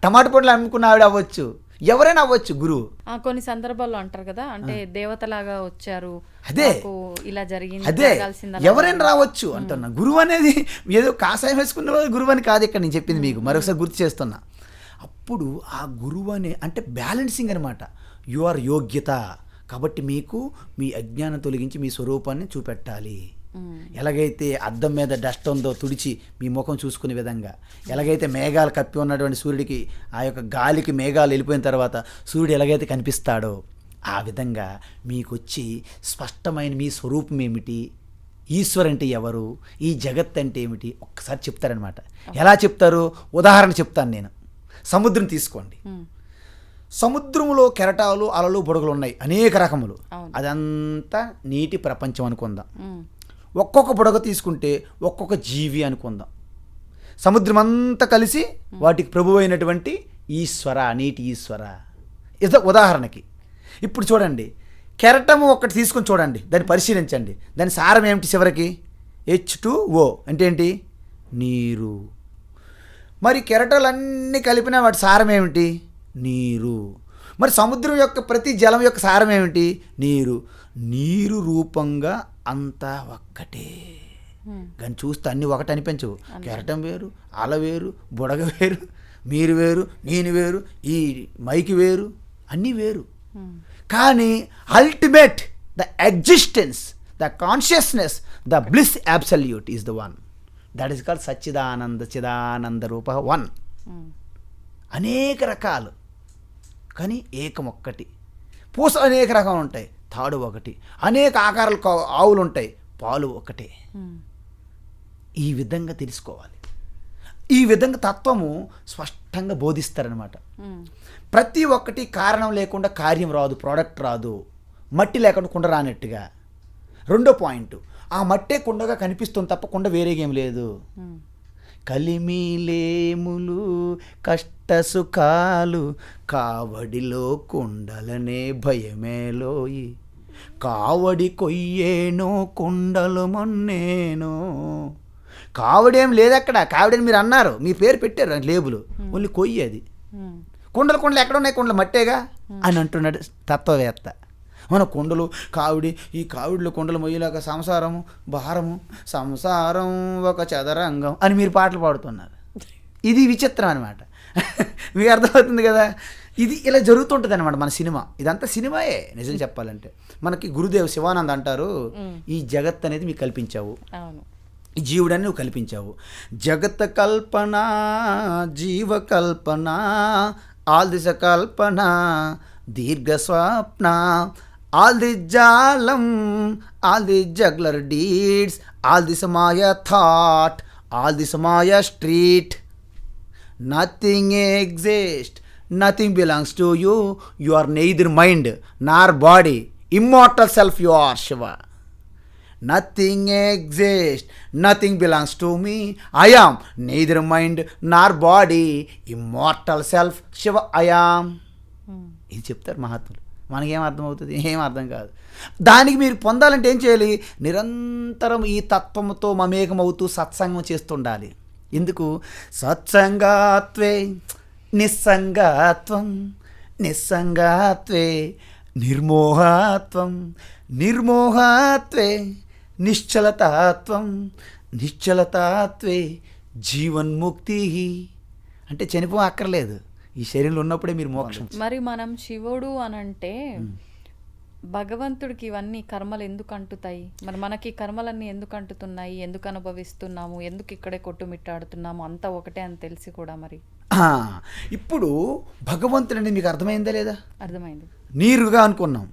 టమాటా పండ్లు అమ్ముకున్న ఆవిడ అవ్వచ్చు, ఎవరైనా అవ్వచ్చు గురువు. కొన్ని సందర్భాల్లో అంటారు కదా, అంటే దేవతలాగా వచ్చారు, అదే నాకు ఇలా జరిగింది, అదే జరగాల్సింది అలా ఎవరైనా రావచ్చు అంటున్నా. గురువు అనేది ఏదో కాషాయం వేసుకున్న గురువు అని కాదు ఇక్కడ నేను చెప్పింది మీకు, మరొకసారి గుర్తు చేస్తున్నా. అప్పుడు ఆ గురువు అనే అంటే బ్యాలెన్సింగ్ అనమాట. యు ఆర్ యోగ్యత, కాబట్టి మీకు మీ అజ్ఞానం తొలగించి మీ స్వరూపాన్ని చూపెట్టాలి. ఎలాగైతే అద్దం మీద డస్ట్ ఉందో తుడిచి మీ ముఖం చూసుకునే విధంగా, ఎలాగైతే మేఘాలు కప్పి ఉన్నటువంటి సూర్యుడికి ఆ యొక్క గాలికి మేఘాలు వెళ్ళిపోయిన తర్వాత సూర్యుడు ఎలాగైతే కనిపిస్తాడో ఆ విధంగా మీకు వచ్చి స్పష్టమైన మీ స్వరూపం ఏమిటి, ఈశ్వర్ అంటే ఎవరు, ఈ జగత్ అంటే ఏమిటి ఒక్కసారి చెప్తారనమాట. ఎలా చెప్తారు? ఉదాహరణ చెప్తాను నేను. సముద్రం తీసుకోండి. సముద్రంలో కెరటాలు, అలలు, బుడగలు ఉన్నాయి, అనేక రకములు. అదంతా నీటి ప్రపంచం అనుకుందాం. ఒక్కొక్క బుడగ తీసుకుంటే ఒక్కొక్క జీవి అనుకుందాం. సముద్రం అంతా కలిసి వాటికి ప్రభు అయినటువంటి ఈశ్వర, నీటి ఈశ్వర. ఇది ఉదాహరణకి. ఇప్పుడు చూడండి, కెరటము ఒక్కటి తీసుకొని చూడండి, దాన్ని పరిశీలించండి. దాని సారం ఏమిటి? చివరికి H2O అంటే ఏంటి? నీరు. మరి కెరటాలన్నీ కలిపిన వాటి సారం ఏమిటి? నీరు. మరి సముద్రం యొక్క ప్రతి జలం యొక్క సారం ఏమిటి? నీరు. నీరు రూపంగా అంతా ఒక్కటే. కానీ చూస్తే అన్నీ ఒకటి అనిపించవు. కెరటం వేరు, అల వేరు, బుడగ వేరు, మీరు వేరు, నేను వేరు, ఈ మైకి వేరు, అన్నీ వేరు. కానీ ultimate the existence, the consciousness, the bliss absolute is the one. That is called సచ్చిదానంద చిదానంద రూప వన్. అనేక రకాలు కానీ ఏకం ఒక్కటి. పూస అనేక రకాలు ఉంటాయి, తాడు ఒకటి. అనేక ఆకారాలు ఆవులు ఉంటాయి, పాలు ఒకటే. ఈ విధంగా తెలుసుకోవాలి. ఈ విధంగా తత్వము స్పష్టంగా బోధిస్తారనమాట. ప్రతి ఒక్కటి కారణం లేకుండా కార్యం రాదు, ప్రోడక్ట్ రాదు. మట్టి లేకుండా కుండ రానట్టుగా. రెండో పాయింట్, ఆ మట్టే కుండగా కనిపిస్తుంది తప్ప కుండ వేరేగేం లేదు. కలిమిలేములు కష్ట సుఖాలు కావడిలో కుండలనే భయమేలోయి, కావడి కొయ్యేనో కుండలు మొన్నేనో. కావడేం లేదక్కడ, కావడని మీరు అన్నారు, మీ పేరు పెట్టారు లేబులు, ఓన్లీ కొయ్యి. అది కుండలు ఎక్కడ ఉన్నాయి? కుండలు మట్టేగా అని అంటున్నాడు తత్వవేత్త. మన కుండలు కావిడి, ఈ కావిడిలో కుండలు మొయ్యలేక సంసారము భారము, సంసారం ఒక చదరంగం అని మీరు పాటలు పాడుతున్నారు. ఇది విచిత్రం అనమాట. మీకు అర్థమవుతుంది కదా? ఇది ఇలా జరుగుతుంటుంది అనమాట మన సినిమా. ఇదంతా సినిమాయే నిజం చెప్పాలంటే. మనకి గురుదేవ్ శివానంద్ అంటారు, ఈ జగత్ అనేది మీకు కల్పించావు, ఈ జీవుడని నువ్వు కల్పించావు. జగత్ కల్పన, జీవ కల్పన, ఆల్ దిశ కల్పన, దీర్ఘ స్వప్న, all the jalam, all the juggler deeds, all this Maya thought, all this Maya street. Nothing exists, nothing belongs to you. You are neither mind nor body. Immortal self you are, Shiva. Nothing exists, nothing belongs to me. I am neither mind nor body. Immortal self, Shiva I am. ఇది చెప్తారు మహాత్ములు. మనకేం అర్థమవుతుంది? ఏం అర్థం కాదు. దానికి మీరు పొందాలంటే ఏం చేయాలి? నిరంతరం ఈ తత్వముతో మమేకమవుతూ సత్సంగం చేస్తుండాలి. ఎందుకు? సత్సంగాత్వే నిస్సంగాత్వం, నిస్సంగాత్వే నిర్మోహాత్వం, నిర్మోహాత్వే నిశ్చలతాత్వం, నిశ్చలతాత్వే జీవన్ముక్తి. అంటే చనిపో అక్కర్లేదు, ఈ శరీరంలో ఉన్నప్పుడే మీరు మోక్షం. మరి మనం శివుడు అనంటే భగవంతుడికి ఇవన్నీ కర్మలు ఎందుకు అంటుతాయి? మరి మనకి కర్మలన్నీ ఎందుకు అంటుతున్నాయి? ఎందుకు అనుభవిస్తున్నాము? ఎందుకు ఇక్కడే కొట్టుమిట్టాడుతున్నాము? అంతా ఒకటే అని తెలిసి కూడా మరి ఇప్పుడు భగవంతుడు అనేది మీకు అర్థమైందా లేదా? అర్థమైంది. నీరుగా అనుకున్నాం,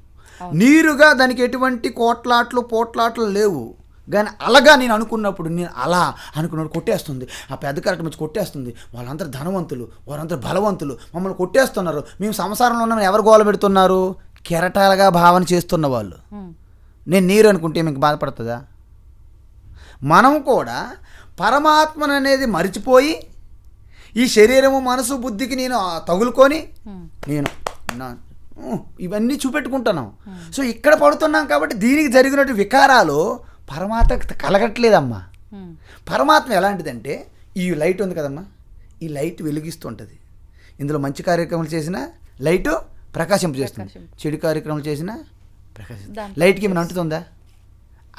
నీరుగా దానికి ఎటువంటి కోట్లాట్లు పోట్లాట్లు లేవు. కానీ అలాగా నేను అనుకున్నప్పుడు, నేను అలా అనుకున్నప్పుడు కొట్టేస్తుంది, ఆ పెద్ద కరెక్ట్ మంచి కొట్టేస్తుంది. వాళ్ళందరూ ధనవంతులు, వాళ్ళందరూ బలవంతులు, మమ్మల్ని కొట్టేస్తున్నారు. మేము సంసారంలో ఉన్నామని ఎవరు గోల పెడుతున్నారు? కెరటాలుగా భావన చేస్తున్న వాళ్ళు. నేను నీరు అనుకుంటే మీకు బాధపడుతుందా? మనం కూడా పరమాత్మను అనేది మరిచిపోయి ఈ శరీరము మనసు బుద్ధికి నేను తగులుకొని నేను ఇవన్నీ చూపెట్టుకుంటున్నాం. సో ఇక్కడ పడుతున్నాం కాబట్టి దీనికి జరిగినట్టు వికారాలు పరమాత్మ కలగట్లేదమ్మా. పరమాత్మ ఎలాంటిదంటే ఈ లైట్ ఉంది కదమ్మా, ఈ లైట్ వెలిగిస్తూ ఉంటుంది. ఇందులో మంచి కార్యక్రమాలు చేసినా లైటు ప్రకాశింపజేస్తుంది, చెడు కార్యక్రమాలు చేసినా ప్రకాశిస్తుంది. లైట్కి ఏమైనా అంటుతుందా?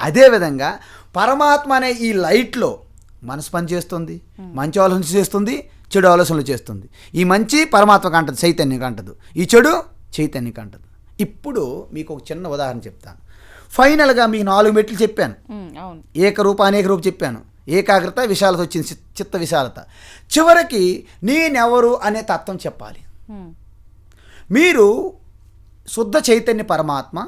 అదేవిధంగా పరమాత్మ అనే ఈ లైట్లో మనసు పని చేస్తుంది, మంచి ఆలోచన చేస్తుంది, చెడు ఆలోచనలు చేస్తుంది. ఈ మంచి పరమాత్మకు అంటదు, చైతన్యం అంటదు, ఈ చెడు చైతన్యం అంటదు. ఇప్పుడు మీకు ఒక చిన్న ఉదాహరణ చెప్తాను. ఫైనల్గా మీకు 4 మెట్లు చెప్పాను. ఏకరూప అనేక రూపం చెప్పాను. ఏకాగ్రత, విశాలత వచ్చింది, చిత్త విశాలత. చివరికి నేనెవరు అనే తత్వం చెప్పాలి. మీరు శుద్ధ చైతన్య పరమాత్మ,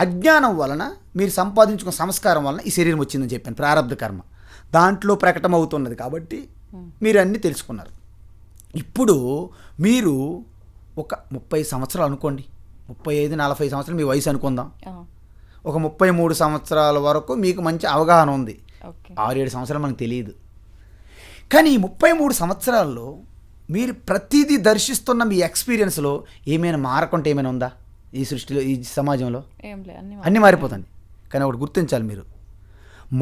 అజ్ఞానం వలన మీరు సంపాదించుకున్న సంస్కారం వలన ఈ శరీరం వచ్చిందని చెప్పాను, ప్రారంధ కర్మ దాంట్లో ప్రకటమవుతున్నది. కాబట్టి మీరు అన్నీ తెలుసుకున్నారు. ఇప్పుడు మీరు ఒక 30 సంవత్సరాలు అనుకోండి, 35-40 సంవత్సరాలు మీ వయసు అనుకుందాం. ఒక 33 సంవత్సరాల వరకు మీకు మంచి అవగాహన ఉంది. 6-7 సంవత్సరాలు మనకు తెలియదు. కానీ ఈ 33 సంవత్సరాల్లో మీరు ప్రతిదీ దర్శిస్తున్న మీ ఎక్స్పీరియన్స్లో ఏమైనా మారకుంటే ఏమైనా ఉందా? ఈ సృష్టిలో, ఈ సమాజంలో అన్నీ మారిపోతుంది. కానీ ఒకటి గుర్తించాలి, మీరు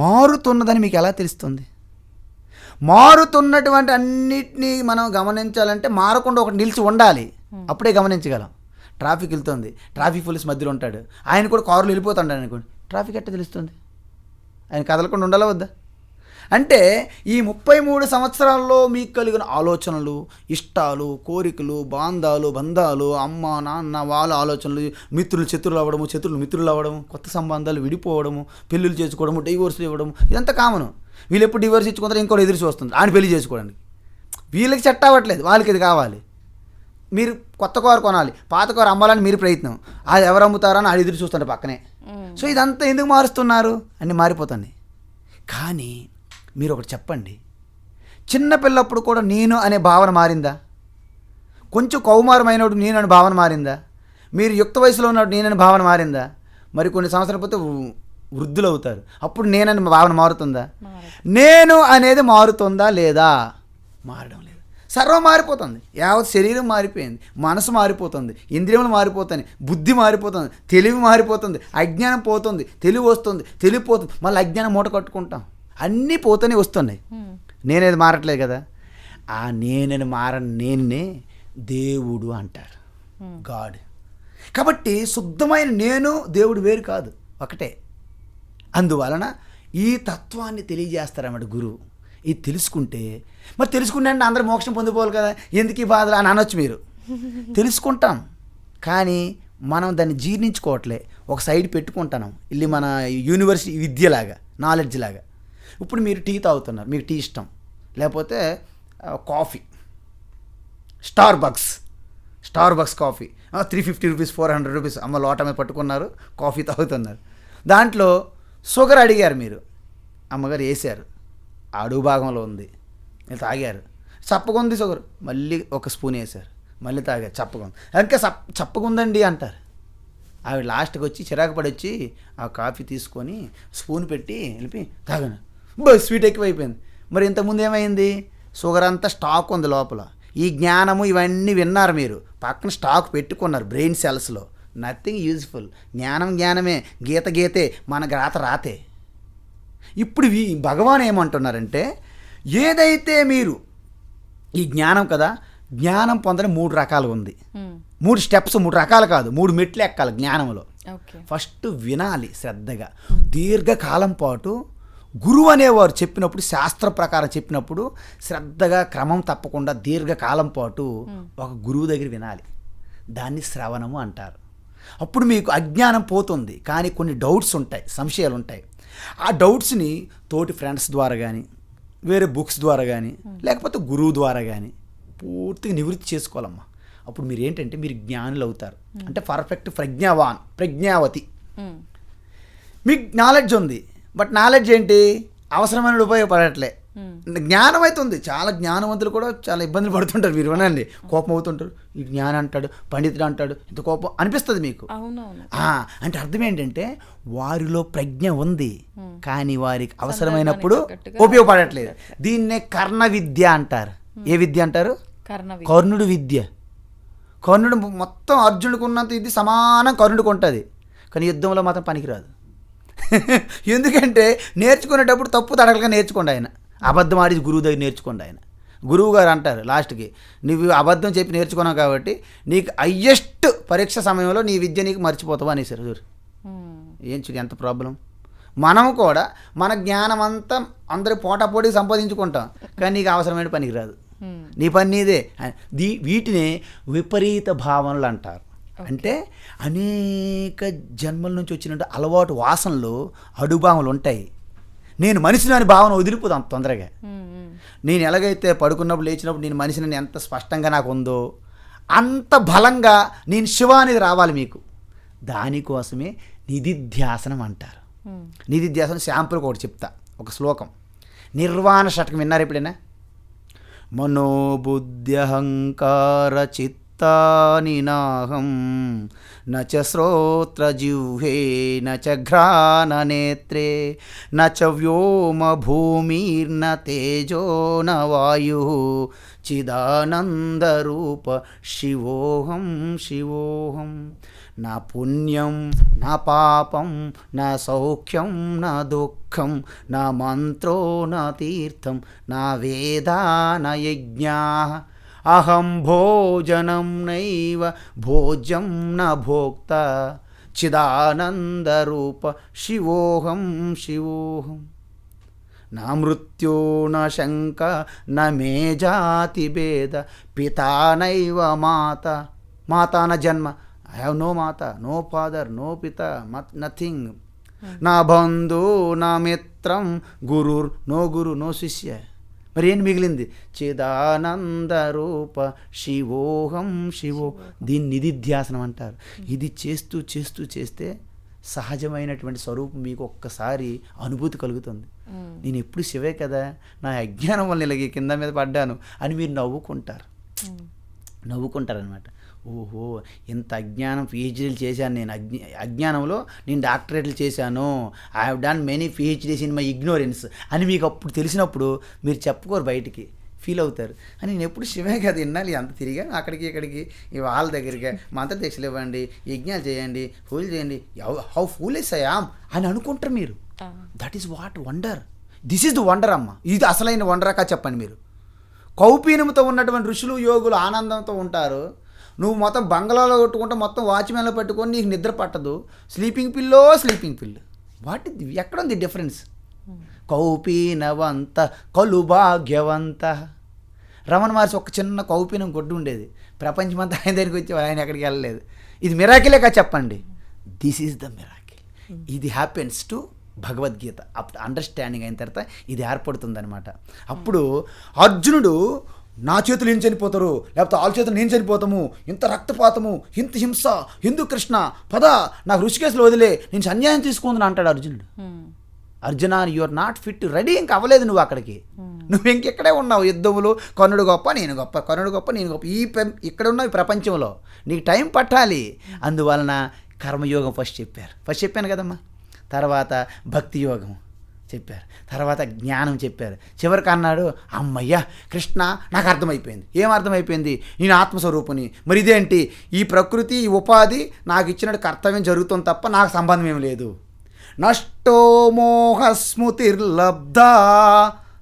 మారుతున్నదని మీకు ఎలా తెలుస్తుంది? మారుతున్నటువంటి అన్నిటినీ మనం గమనించాలంటే మారకుండా ఒకటి నిలిచి ఉండాలి, అప్పుడే గమనించగలం. ట్రాఫిక్ వెళ్తుంది, ట్రాఫిక్ పోలీస్ మధ్యలో ఉంటాడు, ఆయన కూడా కారులో వెళ్ళిపోతాడు అనుకోండి, ట్రాఫిక్ ఎట్లా తెలుస్తుంది? ఆయన కదలకుండా ఉండాలా వద్దా? అంటే ఈ 33 సంవత్సరాల్లో మీకు కలిగిన ఆలోచనలు, ఇష్టాలు, కోరికలు, బంధాలు, అమ్మ నాన్న వాళ్ళ ఆలోచనలు, మిత్రులు శత్రులు అవ్వడము, శత్రులు మిత్రులు అవ్వడము, కొత్త సంబంధాలు విడిపోవడము, పెళ్ళిళ్ళు చేసుకోవడము, డైవోర్స్లు ఇవ్వడము, ఇదంతా కామను. వీళ్ళు ఎప్పుడు డివోర్స్ ఇచ్చుకుంటారో ఇంకోటి ఎదురు చూస్తుంది ఆయన పెళ్లి చేసుకోవడానికి. వీళ్ళకి సెట్ అవ్వట్లేదు, వాళ్ళకి ఇది కావాలి. మీరు కొత్త కారు కొనాలి, పాత కారు అమ్మాలని మీరు ప్రయత్నం, అది ఎవరు అమ్ముతారని అది ఎదురు చూస్తుంటే పక్కనే. సో ఇదంతా ఎందుకు మారుస్తున్నారు? అన్నీ మారిపోతుంది. కానీ మీరు ఒకటి చెప్పండి, చిన్నపిల్లప్పుడు కూడా నేను అనే భావన మారిందా? కొంచెం కౌమారమైనప్పుడు నేను అనే భావన మారిందా? మీరు యుక్త వయసులో ఉన్నప్పుడు నేనని భావన మారిందా? మరి కొన్ని సంవత్సరాలు పోతే వృద్ధులు అవుతారు, అప్పుడు నేనని భావన మారుతుందా? నేను అనేది మారుతుందా లేదా? మారడం లేదు. సర్వం మారిపోతుంది, యావత్ శరీరం మారిపోయింది, మనసు మారిపోతుంది, ఇంద్రియములు మారిపోతాయి, బుద్ధి మారిపోతుంది, తెలివి మారిపోతుంది, అజ్ఞానం పోతుంది, తెలివి వస్తుంది, తెలివి పోతుంది, మళ్ళీ అజ్ఞానం మూట కట్టుకుంటాం. అన్నీ పోతూనే వస్తున్నాయి. నేనేది మారట్లేదు కదా. ఆ నేనని నేనే దేవుడు అంటారు, గాడ్. కాబట్టి శుద్ధమైన నేను దేవుడు వేరు కాదు, ఒకటే. అందువలన ఈ తత్వాన్ని తెలియజేస్తారన్నమాట గురువు. ఇది తెలుసుకుంటే, మరి తెలుసుకుంటే అంటే అందరూ మోక్షం పొందిపోవాలి కదా, ఎందుకు ఈ బాధలు అని అనొచ్చు మీరు. తెలుసుకుంటాం, కానీ మనం దాన్ని జీర్ణించుకోవట్లే, ఒక సైడ్ పెట్టుకుంటాం. ఇది మన యూనివర్సిటీ విద్యలాగా, నాలెడ్జ్ లాగా. ఇప్పుడు మీరు టీ తాగుతున్నారు, మీకు టీ ఇష్టం, లేకపోతే coffee, Starbucks coffee 350 rupees 400 rupees అమ్మ లోట మీద పట్టుకున్నారు, కాఫీ తాగుతున్నారు. దాంట్లో షుగర్ అడిగారు మీరు, అమ్మగారు వేసారు, అడుగు భాగంలో ఉంది, మీరు తాగారు, చప్పగుంది షుగర్, మళ్ళీ ఒక స్పూన్ వేసారు, మళ్ళీ తాగారు, చప్పగుంది, ఇంకా చప్పగుందండి అంటారు. ఆవిడ లాస్ట్కి వచ్చి చిరాకు పడి వచ్చి ఆ కాఫీ తీసుకొని స్పూన్ పెట్టి వెళ్ళి తాగాను, స్వీట్ ఎక్కువైపోయింది. మరి ఇంతకుముందు ఏమైంది? షుగర్ అంతా స్టాక్ ఉంది లోపల. ఈ జ్ఞానము ఇవన్నీ విన్నారు మీరు, పక్కన స్టాక్ పెట్టుకున్నారు బ్రెయిన్ సెల్స్లో. Nothing useful. జ్ఞానమే, గీతే, మన రాతే. ఇప్పుడు భగవాన్ ఏమంటున్నారంటే, ఏదైతే మీరు ఈ జ్ఞానం కదా, జ్ఞానం పొందడం 3 రకాలు ఉంది. 3 స్టెప్స్, 3 రకాలు కాదు, 3 మెట్లు ఎక్కాలి జ్ఞానంలో. ఫస్ట్ వినాలి శ్రద్ధగా, దీర్ఘకాలం పాటు గురువు అనేవారు చెప్పినప్పుడు, శాస్త్ర ప్రకారం చెప్పినప్పుడు శ్రద్ధగా క్రమం తప్పకుండా దీర్ఘకాలం పాటు ఒక గురువు దగ్గర వినాలి. దాన్ని శ్రవణము అంటారు. అప్పుడు మీకు అజ్ఞానం పోతుంది, కానీ కొన్ని డౌట్స్ ఉంటాయి, సంశయాలు ఉంటాయి. ఆ డౌట్స్ని తోటి ఫ్రెండ్స్ ద్వారా కానీ, వేరే బుక్స్ ద్వారా కానీ, లేకపోతే గురువు ద్వారా కానీ పూర్తిగా నివృత్తి చేసుకోవాలమ్మా. అప్పుడు మీరు ఏంటంటే మీరు జ్ఞానులు అవుతారు, అంటే పర్ఫెక్ట్ ప్రజ్ఞావతి. మీకు నాలెడ్జ్ ఉంది, బట్ నాలెడ్జ్ ఏంటి? అవసరమైన ఉపయోగపడట్లే. జ్ఞానం అయితే ఉంది, చాలా జ్ఞానవంతులు కూడా చాలా ఇబ్బందులు పడుతుంటారు. మీరు వినండి, కోపం అవుతుంటారు, ఈ జ్ఞానం అంటాడు, పండితుడు అంటాడు, ఇంత కోపం అనిపిస్తుంది మీకు. అంటే అర్థం ఏంటంటే వారిలో ప్రజ్ఞ ఉంది, కానీ వారికి అవసరమైనప్పుడు ఉపయోగపడట్లేదు. దీన్నే కర్ణ విద్య అంటారు. ఏ విద్య అంటారు? కర్ణుడు విద్య. కర్ణుడు మొత్తం అర్జునుడికి ఉన్నంత ఇది సమానం కర్ణుడికి ఉంటుంది, కానీ యుద్ధంలో మాత్రం పనికిరాదు. ఎందుకంటే నేర్చుకునేటప్పుడు తప్పు తడకలుగా నేర్చుకోండి. ఆయన అబద్ధం ఆడి గురువు దగ్గర నేర్చుకోండి. ఆయన గురువు గారు అంటారు లాస్ట్కి, నువ్వు అబద్ధం చెప్పి నేర్చుకున్నావు కాబట్టి నీకు హయ్యెస్ట్ పరీక్ష సమయంలో నీ విద్య నీకు మర్చిపోతావు అనేసారు. చూడు ఏం చూడు ఎంత ప్రాబ్లం. మనం కూడా మన జ్ఞానం అంతా అందరూ పోటాపోటీకి సంపాదించుకుంటాం, కానీ నీకు అవసరమైన పనికి రాదు. నీ పని నీదే. వీటిని విపరీత భావనలు అంటారు. అంటే అనేక జన్మల నుంచి వచ్చినట్టు అలవాటు వాసనలు అడుభావనలు ఉంటాయి. నేను మనిషిని అని భావన వదిలిపోతాం తొందరగా. నేను ఎలాగైతే పడుకున్నప్పుడు లేచినప్పుడు నేను మనిషిని ఎంత స్పష్టంగా నాకు ఉందో అంత బలంగా నేను శివ అనేది రావాలి మీకు. దానికోసమే నిధిధ్యాసనం అంటారు. నిధిధ్యాసనం శాంపుల్ ఒకటి చెప్తా, ఒక శ్లోకం. నిర్వాణ షట్కం విన్నారు ఎప్పుడైనా? మనోబుద్ధ్యహంకార చిత్తాని నాహం నచ శ్రోత్రజిహ్వే నచ ఘ్రాణనేత్రే నచ వ్యోమ భూమిర్న తేజో న వాయు చిదానందరూప శివోహం శివోహం. నా పుణ్యం నా పాపం నా సౌఖ్యం నా దుఃఖం నా మంత్రో నా తీర్థం నా వేదా నా యజ్ఞా అహం భోజనం నైవ భోజ్యం న భోక్త చిదానందరూప శివోహం శివోహం. నా మృత్యో న శంక న మే జాతి భేద పితా నైవ మాత మాతా న జన్మ. I have no mata, no father, no pita, nothing. నా బంధు నా మిత్రం గురుర్ నో గురు నో శిష్య. మరి ఏం మిగిలింది? చిదానంద రూప శివోహం శివో. దీన్ని నిధిధ్యాసనం అంటారు. ఇది చేస్తూ చేస్తూ చేస్తే సహజమైనటువంటి స్వరూపం మీకు ఒక్కసారి అనుభూతి కలుగుతుంది. నేను ఎప్పుడు శివే కదా, నా అజ్ఞానం వల్ల ఇలాగే కింద మీద పడ్డాను అని మీరు నవ్వుకుంటారనమాట. ఓహో ఇంత అజ్ఞానం పిహెచ్డీలు చేశాను నేను, అజ్ఞానంలో నేను డాక్టరేట్లు చేశాను, I have done many PhDs in my ignorance అని మీకు అప్పుడు తెలిసినప్పుడు మీరు చెప్పుకోరు, బయటికి ఫీల్ అవుతారు. అని నేను ఎప్పుడు శివే కదా విన్నాలి అంత తిరిగా అక్కడికి ఇక్కడికి వాళ్ళ దగ్గరికి మంత్రదీక్షలు ఇవ్వండి, యజ్ఞాలు చేయండి, పూజలు చేయండి, హౌ ఫూలిష్ ఐ యామ్ అని అనుకుంటారు మీరు. That is what wonder. This is the wonder అమ్మ. ఇది అసలైన వండరాక చెప్పండి మీరు. కౌపీనంతో ఉన్నటువంటి ఋషులు యోగులు ఆనందంతో ఉంటారు. నువ్వు మొత్తం బంగ్లాలో కొట్టుకుంటే మొత్తం వాచ్మెన్లో పెట్టుకొని నీకు నిద్ర పట్టదు. స్లీపింగ్ పిల్లో వాట్ ఎక్కడ ఉంది డిఫరెన్స్? కౌపీనవంత కలు భాగ్యవంత. రమణ మహర్షి ఒక చిన్న కౌపీనం కొట్టు ఉండేది, ప్రపంచమంతా ఆయన దగ్గరికి వచ్చి ఆయన ఎక్కడికి వెళ్ళలేదు. ఇది మిరాకిలే కదా చెప్పండి. This is the miracle. ఇది హ్యాపెన్స్ టు భగవద్గీత. అప్పుడు అండర్స్టాండింగ్ అయిన తర్వాత ఇది ఏర్పడుతుందనమాట. అప్పుడు అర్జునుడు నా చేతులు ఏం చనిపోతారు, లేకపోతే వాళ్ళ చేతులు నేను చనిపోతాము, ఇంత రక్తపాతము, ఇంత హింస, హిందూ కృష్ణ పద నాకు ఋషికేశులు వదిలే, నేను సన్యాసం తీసుకుందని అంటాడు అర్జునుడు. Arjuna you are not fit, ready ఇంకా అవ్వలేదు నువ్వు అక్కడికి, నువ్వు ఇంకెక్కడే ఉన్నావు. యుద్ధములు కర్ణుడు గొప్ప నేను గొప్ప, కర్ణుడు గొప్ప నేను గొప్ప, ఇక్కడ ఉన్న ఈ ప్రపంచంలో నీకు టైం పట్టాలి. అందువలన కర్మయోగం ఫస్ట్ చెప్పాను కదమ్మా. తర్వాత భక్తి యోగం చెప్పారు, తర్వాత జ్ఞానం చెప్పారు. చివరికి అన్నాడు అమ్మయ్య కృష్ణ నాకు అర్థమైపోయింది. ఏం అర్థమైపోయింది? నేను ఆత్మస్వరూపుని. మరి ఇదేంటి ఈ ప్రకృతి ఈ ఉపాధి నాకు ఇచ్చినట్టు కర్తవ్యం జరుగుతుంది తప్ప నాకు సంబంధం ఏం లేదు. నష్టో మోహస్మృతిర్లబ్ధా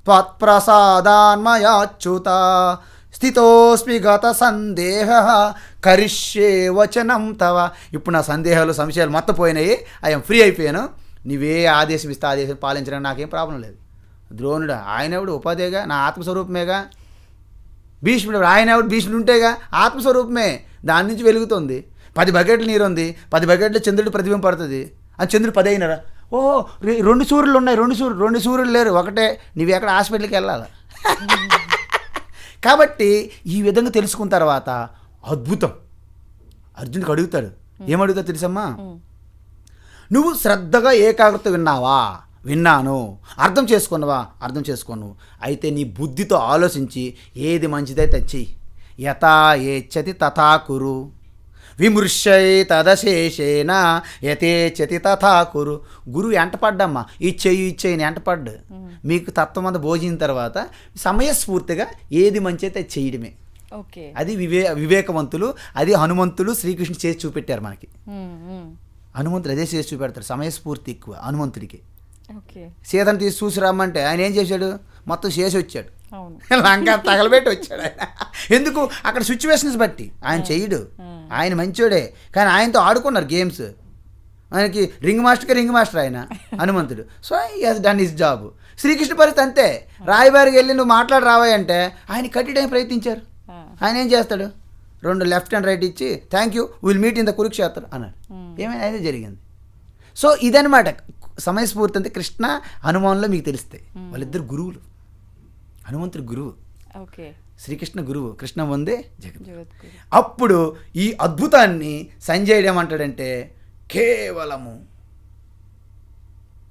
త్వత్ప్రసాదాన్మయాచ్యుత స్థితోస్మి గత సందేహ కరిష్యే వచనం తవ. ఇప్పుడు నా సందేహాలు సంశయాలు మొత్తం పోయినాయి, ఐఎమ్ ఫ్రీ అయిపోయాను. నువ్వే ఆదేశం ఇస్తే ఆదేశం పాలించడానికి నాకేం ప్రాబ్లం లేదు. ద్రోణుడు ఆయనవుడు ఉపాధేగా, నా ఆత్మస్వరూపమేగా. భీష్ముడు ఆయనవుడు భీష్ముడు ఉంటేగా, ఆత్మస్వరూపమే. దాని నుంచి వెలుగుతుంది. 10 బకెట్లు నీరు ఉంది, 10 బకెట్లు చంద్రుడు ప్రతిబింబం పడుతుంది. అది చంద్రుడు 10 అయినారా? ఓహో 2 సూర్యులు ఉన్నాయి, 2 సూర్యులు లేరు, ఒకటే. నువ్వు ఎక్కడ హాస్పిటల్కి వెళ్ళాలి. కాబట్టి ఈ విధంగా తెలుసుకున్న తర్వాత అద్భుతం. అర్జునుడికి అడుగుతాడు, ఏమడుగుతావు తెలుసమ్మా? నువ్వు శ్రద్ధగా ఏకాగ్రత విన్నావా? విన్నాను. అర్థం చేసుకున్నావా? అర్థం చేసుకోను. అయితే నీ బుద్ధితో ఆలోచించి ఏది మంచిదైతే చెయ్యి. యథా ఏచ్చతి తథా కురు విమృశ్యై తదశేషేన యథేచ్చతి తథా కురు. గురువు ఎంటపడ్డమ్మా, ఇచ్చేయి ఎంటపడ్డు. మీకు తత్వమంతా భోజిన తర్వాత సమయస్ఫూర్తిగా ఏది మంచి అయితే చేయడమే. ఓకే, అది వివేకవంతులు, అది హనుమంతులు శ్రీకృష్ణుడు చేసి చూపెట్టారు మనకి. హనుమంతుడు అదే చేసి చూపెడతాడు, సమయస్ఫూర్తి ఎక్కువ హనుమంతుడికి. ఓకే. సీతను తీసి చూసి రమ్మంటే ఆయన ఏం చేశాడు, మొత్తం చేసి వచ్చాడు, అవును. లంక తగలబెట్టి వచ్చాడు ఆయన. ఎందుకు, అక్కడ సిచ్యువేషన్స్ బట్టి ఆయన చెయ్యడు, ఆయన మంచోడే, కానీ ఆయనతో ఆడుకున్నారు గేమ్స్. ఆయనకి రింగ్ మాస్టర్ ఆయన హనుమంతుడు. So he has done his job. Srikrishna పరిస్థితి అంతే, రాయబారికి వెళ్ళి నువ్వు మాట్లాడి రావాయంటే ఆయన కట్టడానికి ప్రయత్నించారు. ఆయన ఏం చేస్తాడు, 2 లెఫ్ట్ అండ్ రైట్ ఇచ్చి thank you will meet in the Kurukshetra అన్నాడు. ఏమైనా అయితే జరిగింది. సో ఇదనమాట సమయస్ఫూర్తి అంటే కృష్ణ హనుమాన్లో మీకు తెలుస్తాయి. వాళ్ళిద్దరు గురువులు, హనుమంతుడు గురువు, ఓకే. శ్రీకృష్ణ గురువు, కృష్ణ వందే జగత్. జగద్గురు. అప్పుడు ఈ అద్భుతాన్ని సంజయుడు ఏమంటాడంటే, కేవలము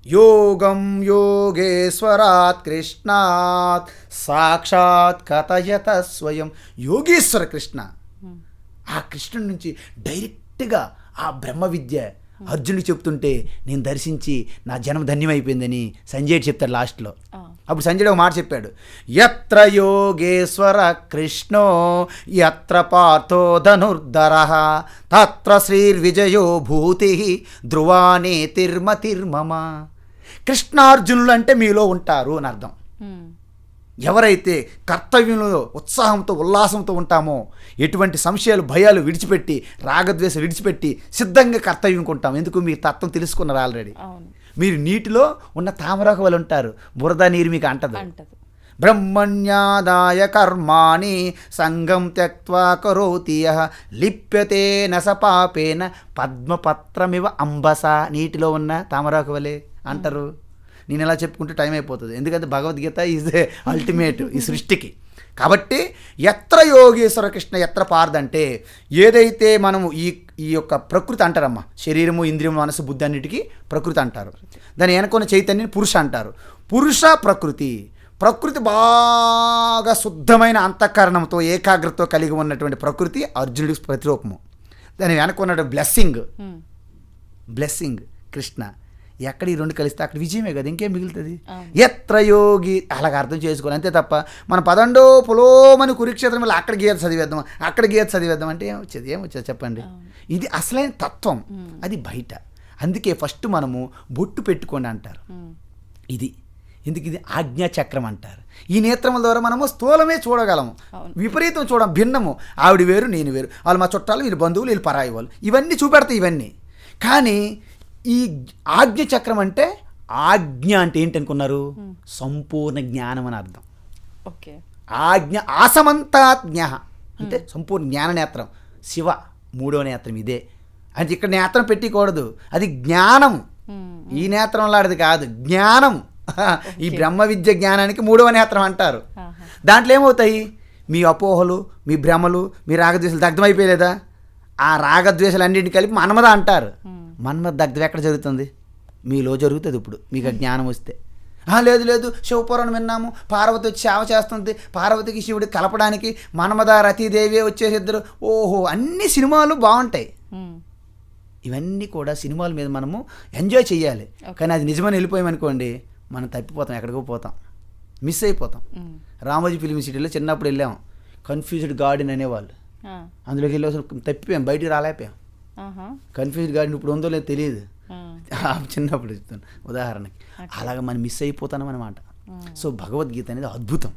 యోగం యోగేశ్వరాత్ కృష్ణాత్ సాక్షాత్ కథయత స్వయం. యోగేశ్వర కృష్ణ, ఆ కృష్ణుడి నుంచి డైరెక్ట్గా ఆ బ్రహ్మ విద్య అర్జునుడు చెప్తుంటే నేను దర్శించి నా జన్మ ధన్యమైపోయిందని సంజయుడు చెప్తాడు లాస్ట్లో. అప్పుడు సంజయుడు ఒక మాట చెప్పాడు, యత్ర యోగేశ్వర కృష్ణో యత్ర పార్థో ధనుర్ధరః తత్ర శ్రీర్విజయో భూతి ధ్రువానే తిర్మతిర్మమ. కృష్ణార్జునులు అంటే మీలో ఉంటారు అని అర్థం. ఎవరైతే కర్తవ్యంలో ఉత్సాహంతో ఉల్లాసంతో ఉంటామో, ఎటువంటి సంశయాలు భయాలు విడిచిపెట్టి రాగద్వేషం విడిచిపెట్టి సిద్ధంగా కర్తవ్యంకి ఉంటాం. ఎందుకు, మీ తత్వం తెలుసుకున్నారు ఆల్రెడీ. మీరు నీటిలో ఉన్న తామరాకు వల్ల ఉంటారు, బురద నీరు మీకు అంటదు. బ్రహ్మణ్యాదాయ కర్మాణి సంగం త్యక్త్వా కరోతి యః లిప్యతే నస పాపేన పద్మపత్రమివ అంబస. నీటిలో ఉన్న తామరాకు వలె అంటారు. నేను ఎలా చెప్పుకుంటే టైం అయిపోతుంది, ఎందుకంటే భగవద్గీత ఈజ్ ద అల్టిమేట్ ఈ సృష్టికి. కాబట్టి ఎత్ర యోగేశ్వర కృష్ణ ఎత్ర పార్థ అంటే, ఏదైతే మనము ఈ యొక్క ప్రకృతి అంటారమ్మా, శరీరము ఇంద్రియము మనసు బుద్ధి అన్నిటికీ ప్రకృతి అంటారు. దాని వెనకొన్న చైతన్యం పురుష అంటారు. పురుష ప్రకృతి, ప్రకృతి బాగా శుద్ధమైన అంతఃకరణంతో ఏకాగ్రతతో కలిగి ఉన్నటువంటి ప్రకృతి అర్జునుడికి ప్రతిరూపము. దాని వెనకున్న బ్లెస్సింగ్ కృష్ణ. ఎక్కడ ఈ రెండు కలిస్తే అక్కడ విజయమే కదా, ఇంకేం మిగులుతుంది. ఎత్ర యోగి అలాగ అర్థం చేసుకోవాలి అంతే తప్ప మన పదండో పులోమని కురుక్షేత్రం వల్ల అక్కడ గీత చదివేద్దాం అక్కడ గీత చదివేద్దాం అంటే ఏమొచ్చేది చెప్పండి. ఇది అసలైన తత్వం, అది బయట. అందుకే ఫస్ట్ మనము బొట్టు పెట్టుకోండి అంటారు. ఇది ఎందుకు, ఇది ఆజ్ఞాచక్రం అంటారు. ఈ నేత్రముల ద్వారా మనము స్థూలమే చూడగలము, విపరీతం చూడం, భిన్నము. ఆవిడ వేరు నేను వేరు, వాళ్ళు మా చుట్టాలు, వీళ్ళు బంధువులు, వీళ్ళు పరాయి వాళ్ళు, ఇవన్నీ చూపెడతాయి ఇవన్నీ. కానీ ఈ ఆజ్ఞ చక్రం అంటే, ఆజ్ఞ అంటే ఏంటనుకున్నారు, సంపూర్ణ జ్ఞానం అని అర్థం. ఓకే. ఆజ్ఞ ఆసమంతాత్ జ్ఞ అంటే సంపూర్ణ జ్ఞాన నేత్రం. శివ 3వ నేత్రం ఇదే. అంటే ఇక్కడ నేత్రం పెట్టకూడదు, అది జ్ఞానం. ఈ నేత్రం లాంటిది కాదు, జ్ఞానం. ఈ బ్రహ్మ విద్య జ్ఞానానికి 3వ నేత్రం అంటారు. దాంట్లో ఏమవుతాయి, మీ అపోహలు, మీ భ్రమలు, మీ రాగద్వేషాలు దగ్ధమైపోయలేదా, ఆ రాగద్వేషాలు అన్నింటినీ కలిపి మన్మద అంటారు. మన్మద దగ్ధం ఎక్కడ జరుగుతుంది, మీలో జరుగుతుంది. ఇప్పుడు మీకు ఆ జ్ఞానం వస్తే, లేదు లేదు శివపురాణం విన్నాము, పార్వతి వచ్చి సేవ చేస్తుంది, పార్వతికి శివుడి కలపడానికి మన్మద రతీదేవి వచ్చేసి ఇద్దరు. ఓహో, అన్ని సినిమాలు బాగుంటాయి. ఇవన్నీ కూడా సినిమాల మీద మనము ఎంజాయ్ చేయాలి. కానీ అది నిజమని వెళ్ళిపోయామనుకోండి, మనం తప్పిపోతాం, ఎక్కడికో పోతాం, మిస్ అయిపోతాం. రామోజీ ఫిల్మ్ సిటీలో చిన్నప్పుడు వెళ్ళాము, కన్ఫ్యూజ్డ్ గార్డెన్ అనేవాళ్ళు, అందులోకి వెళ్ళి అసలు తప్పిపోయాం, బయటికి రాలేకపోయాం. కన్ఫ్యూజ్డ్ గార్డెన్ ఇప్పుడు ఉందో లేదో తెలియదు, చిన్నప్పుడు చెప్తాను ఉదాహరణకి. అలాగ మనం మిస్ అయిపోతాం అనమాట. సో భగవద్గీత అనేది అద్భుతం.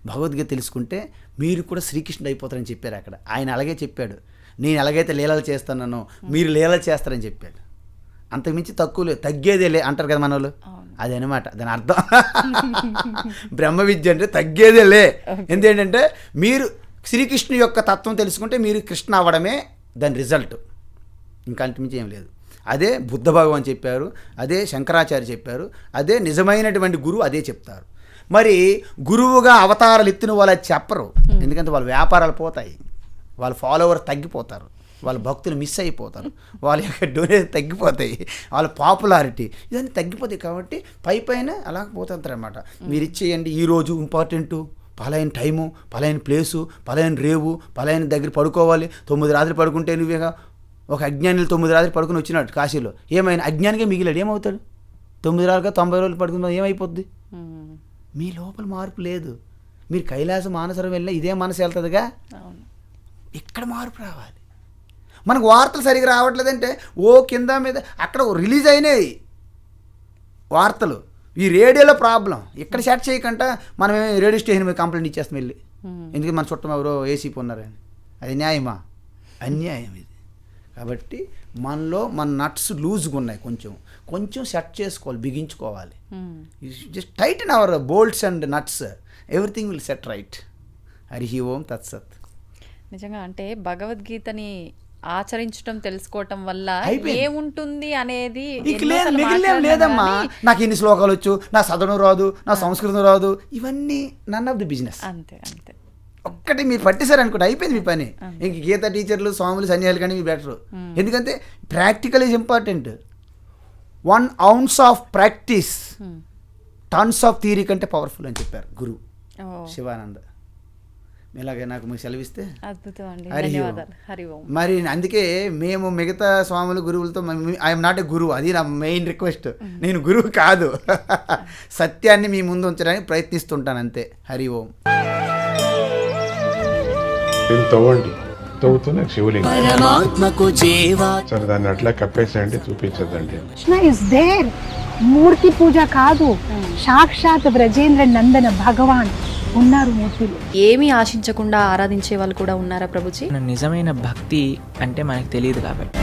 భగవద్గీత తెలుసుకుంటే మీరు కూడా శ్రీకృష్ణుడు అయిపోతారని చెప్పారు అక్కడ. ఆయన అలాగే చెప్పాడు, నేను ఎలాగైతే లీలలు చేస్తానో మీరు లీలలు చేస్తారని చెప్పాడు. అంతకుమించి తక్కువ లేదు, తగ్గేదే లే అంటారు కదా మన వాళ్ళు, అది అనమాట దాని అర్థం. బ్రహ్మ విద్య అంటే తగ్గేదే లే. ఎందుకంటే మీరు శ్రీకృష్ణు యొక్క తత్వం తెలుసుకుంటే మీరు కృష్ణ అవ్వడమే దాని రిజల్ట్, ఇంకా అంతమించి ఏం లేదు. అదే బుద్ధ భగవాన్ చెప్పారు, అదే శంకరాచార్య చెప్పారు, అదే నిజమైనటువంటి గురువు అదే చెప్తారు. మరి గురువుగా అవతారాలు ఎత్తిన వాళ్ళు అది చెప్పరు, ఎందుకంటే వాళ్ళ వ్యాపారాలు పోతాయి, వాళ్ళ ఫాలోవర్స్ తగ్గిపోతారు, వాళ్ళ భక్తులు మిస్ అయిపోతారు, వాళ్ళ యొక్క డొనేషన్ తగ్గిపోతాయి, వాళ్ళ పాపులారిటీ ఇవన్నీ తగ్గిపోతాయి. కాబట్టి పైన అలా పోతుంటారు అనమాట. మీరు ఇచ్చేయండి, ఈరోజు ఇంపార్టెంటు, పలాయన టైము, పలాయన ప్లేసు, పలాయన రేవు, పలాయన దగ్గర పడుకోవాలి, 9 రాత్రులు పడుకుంటే నువ్వేగా. ఒక అజ్ఞానిలు 9 రాత్రులు పడుకుని వచ్చినాడు కాశీలో, ఏమైనా అజ్ఞానిగా మిగిలాడు, ఏమవుతాడు? 9 రాత్రులుగా 90 రోజులు పడుకున్న ఏమైపోద్ది? మీ లోపల మార్పు లేదు. మీరు కైలాస మానసరం వెళ్ళినా ఇదే మనసు వెళ్తుందిగా, ఇక్కడ మార్పు రావాలి. మనకు వార్తలు సరిగ్గా రావట్లేదంటే ఓ కింద మీద అక్కడ రిలీజ్ అయినాయి వార్తలు, ఈ రేడియోలో ప్రాబ్లం. ఇక్కడ సెట్ చేయకుండా మనం రేడియో స్టేషన్ మీద కంప్లైంట్ ఇచ్చేస్తాం వెళ్ళి, ఎందుకంటే మన చుట్టం ఎవరో ఏసీ ఉన్నారని. అది న్యాయమా? అన్యాయం ఇది. కాబట్టి మనలో మన నట్స్ లూజ్గా ఉన్నాయి, కొంచెం సెట్ చేసుకోవాలి, బిగించుకోవాలి. Just tighten our bolts and nuts, everything will set right. Hari ఓం తత్సత్. నిజంగా అంటే భగవద్గీతని ఆచరించడం తెలుసుకోవటం వల్ల అయిపోయింది. ఏముంటుంది అనేది మిగిలిన లేదమ్మా. నాకు ఇన్ని శ్లోకాలు వచ్చు, నా చదవడం రాదు, నా సంస్కృతం రాదు, ఇవన్నీ నన్ ఆఫ్ ది బిజినెస్. అంతే అంతే. ఒక్కటి మీరు పట్టేశారు అనుకోండి, అయిపోయింది మీ పని. ఇంక గీత టీచర్లు, స్వాములు, సన్యాలు కానీ బెటరు. ఎందుకంటే practical is important. 1 ounce of practice tons of theory కంటే పవర్ఫుల్ అని చెప్పారు గురువు శివానంద. ఇలాగే నాకు మీకు సెలవిస్తే అద్భుతం అండి, హరి ఓం. ధన్యవాదాలు. హరి ఓం. మరి అందుకే మేము మిగతా స్వాములు గురువులతో ఐఎమ్ నాట్ ఏ గురువు, అది నా మెయిన్ రిక్వెస్ట్. నేను గురువు కాదు, సత్యాన్ని మీ ముందు ఉంచడానికి ప్రయత్నిస్తుంటాను అంతే. హరి ఓం. తవ్వండి, తవ్వుతున్న శివలింగం. పరమాత్మకు జీవా సరే దాన్ని అట్లా కప్పేసేయండి, చూపించదండి. Krishna is there. మూర్తి పూజ కాదు, సాక్షాత్ బ్రజేంద్ర నందన భగవాన్ ఉన్నారు మూర్తిలో. ఏమీ ఆశించకుండా ఆరాధించే వాళ్ళు కూడా ఉన్నారా ప్రభుజీ? నిజమైన భక్తి అంటే మనకు తెలియదు కాబట్టి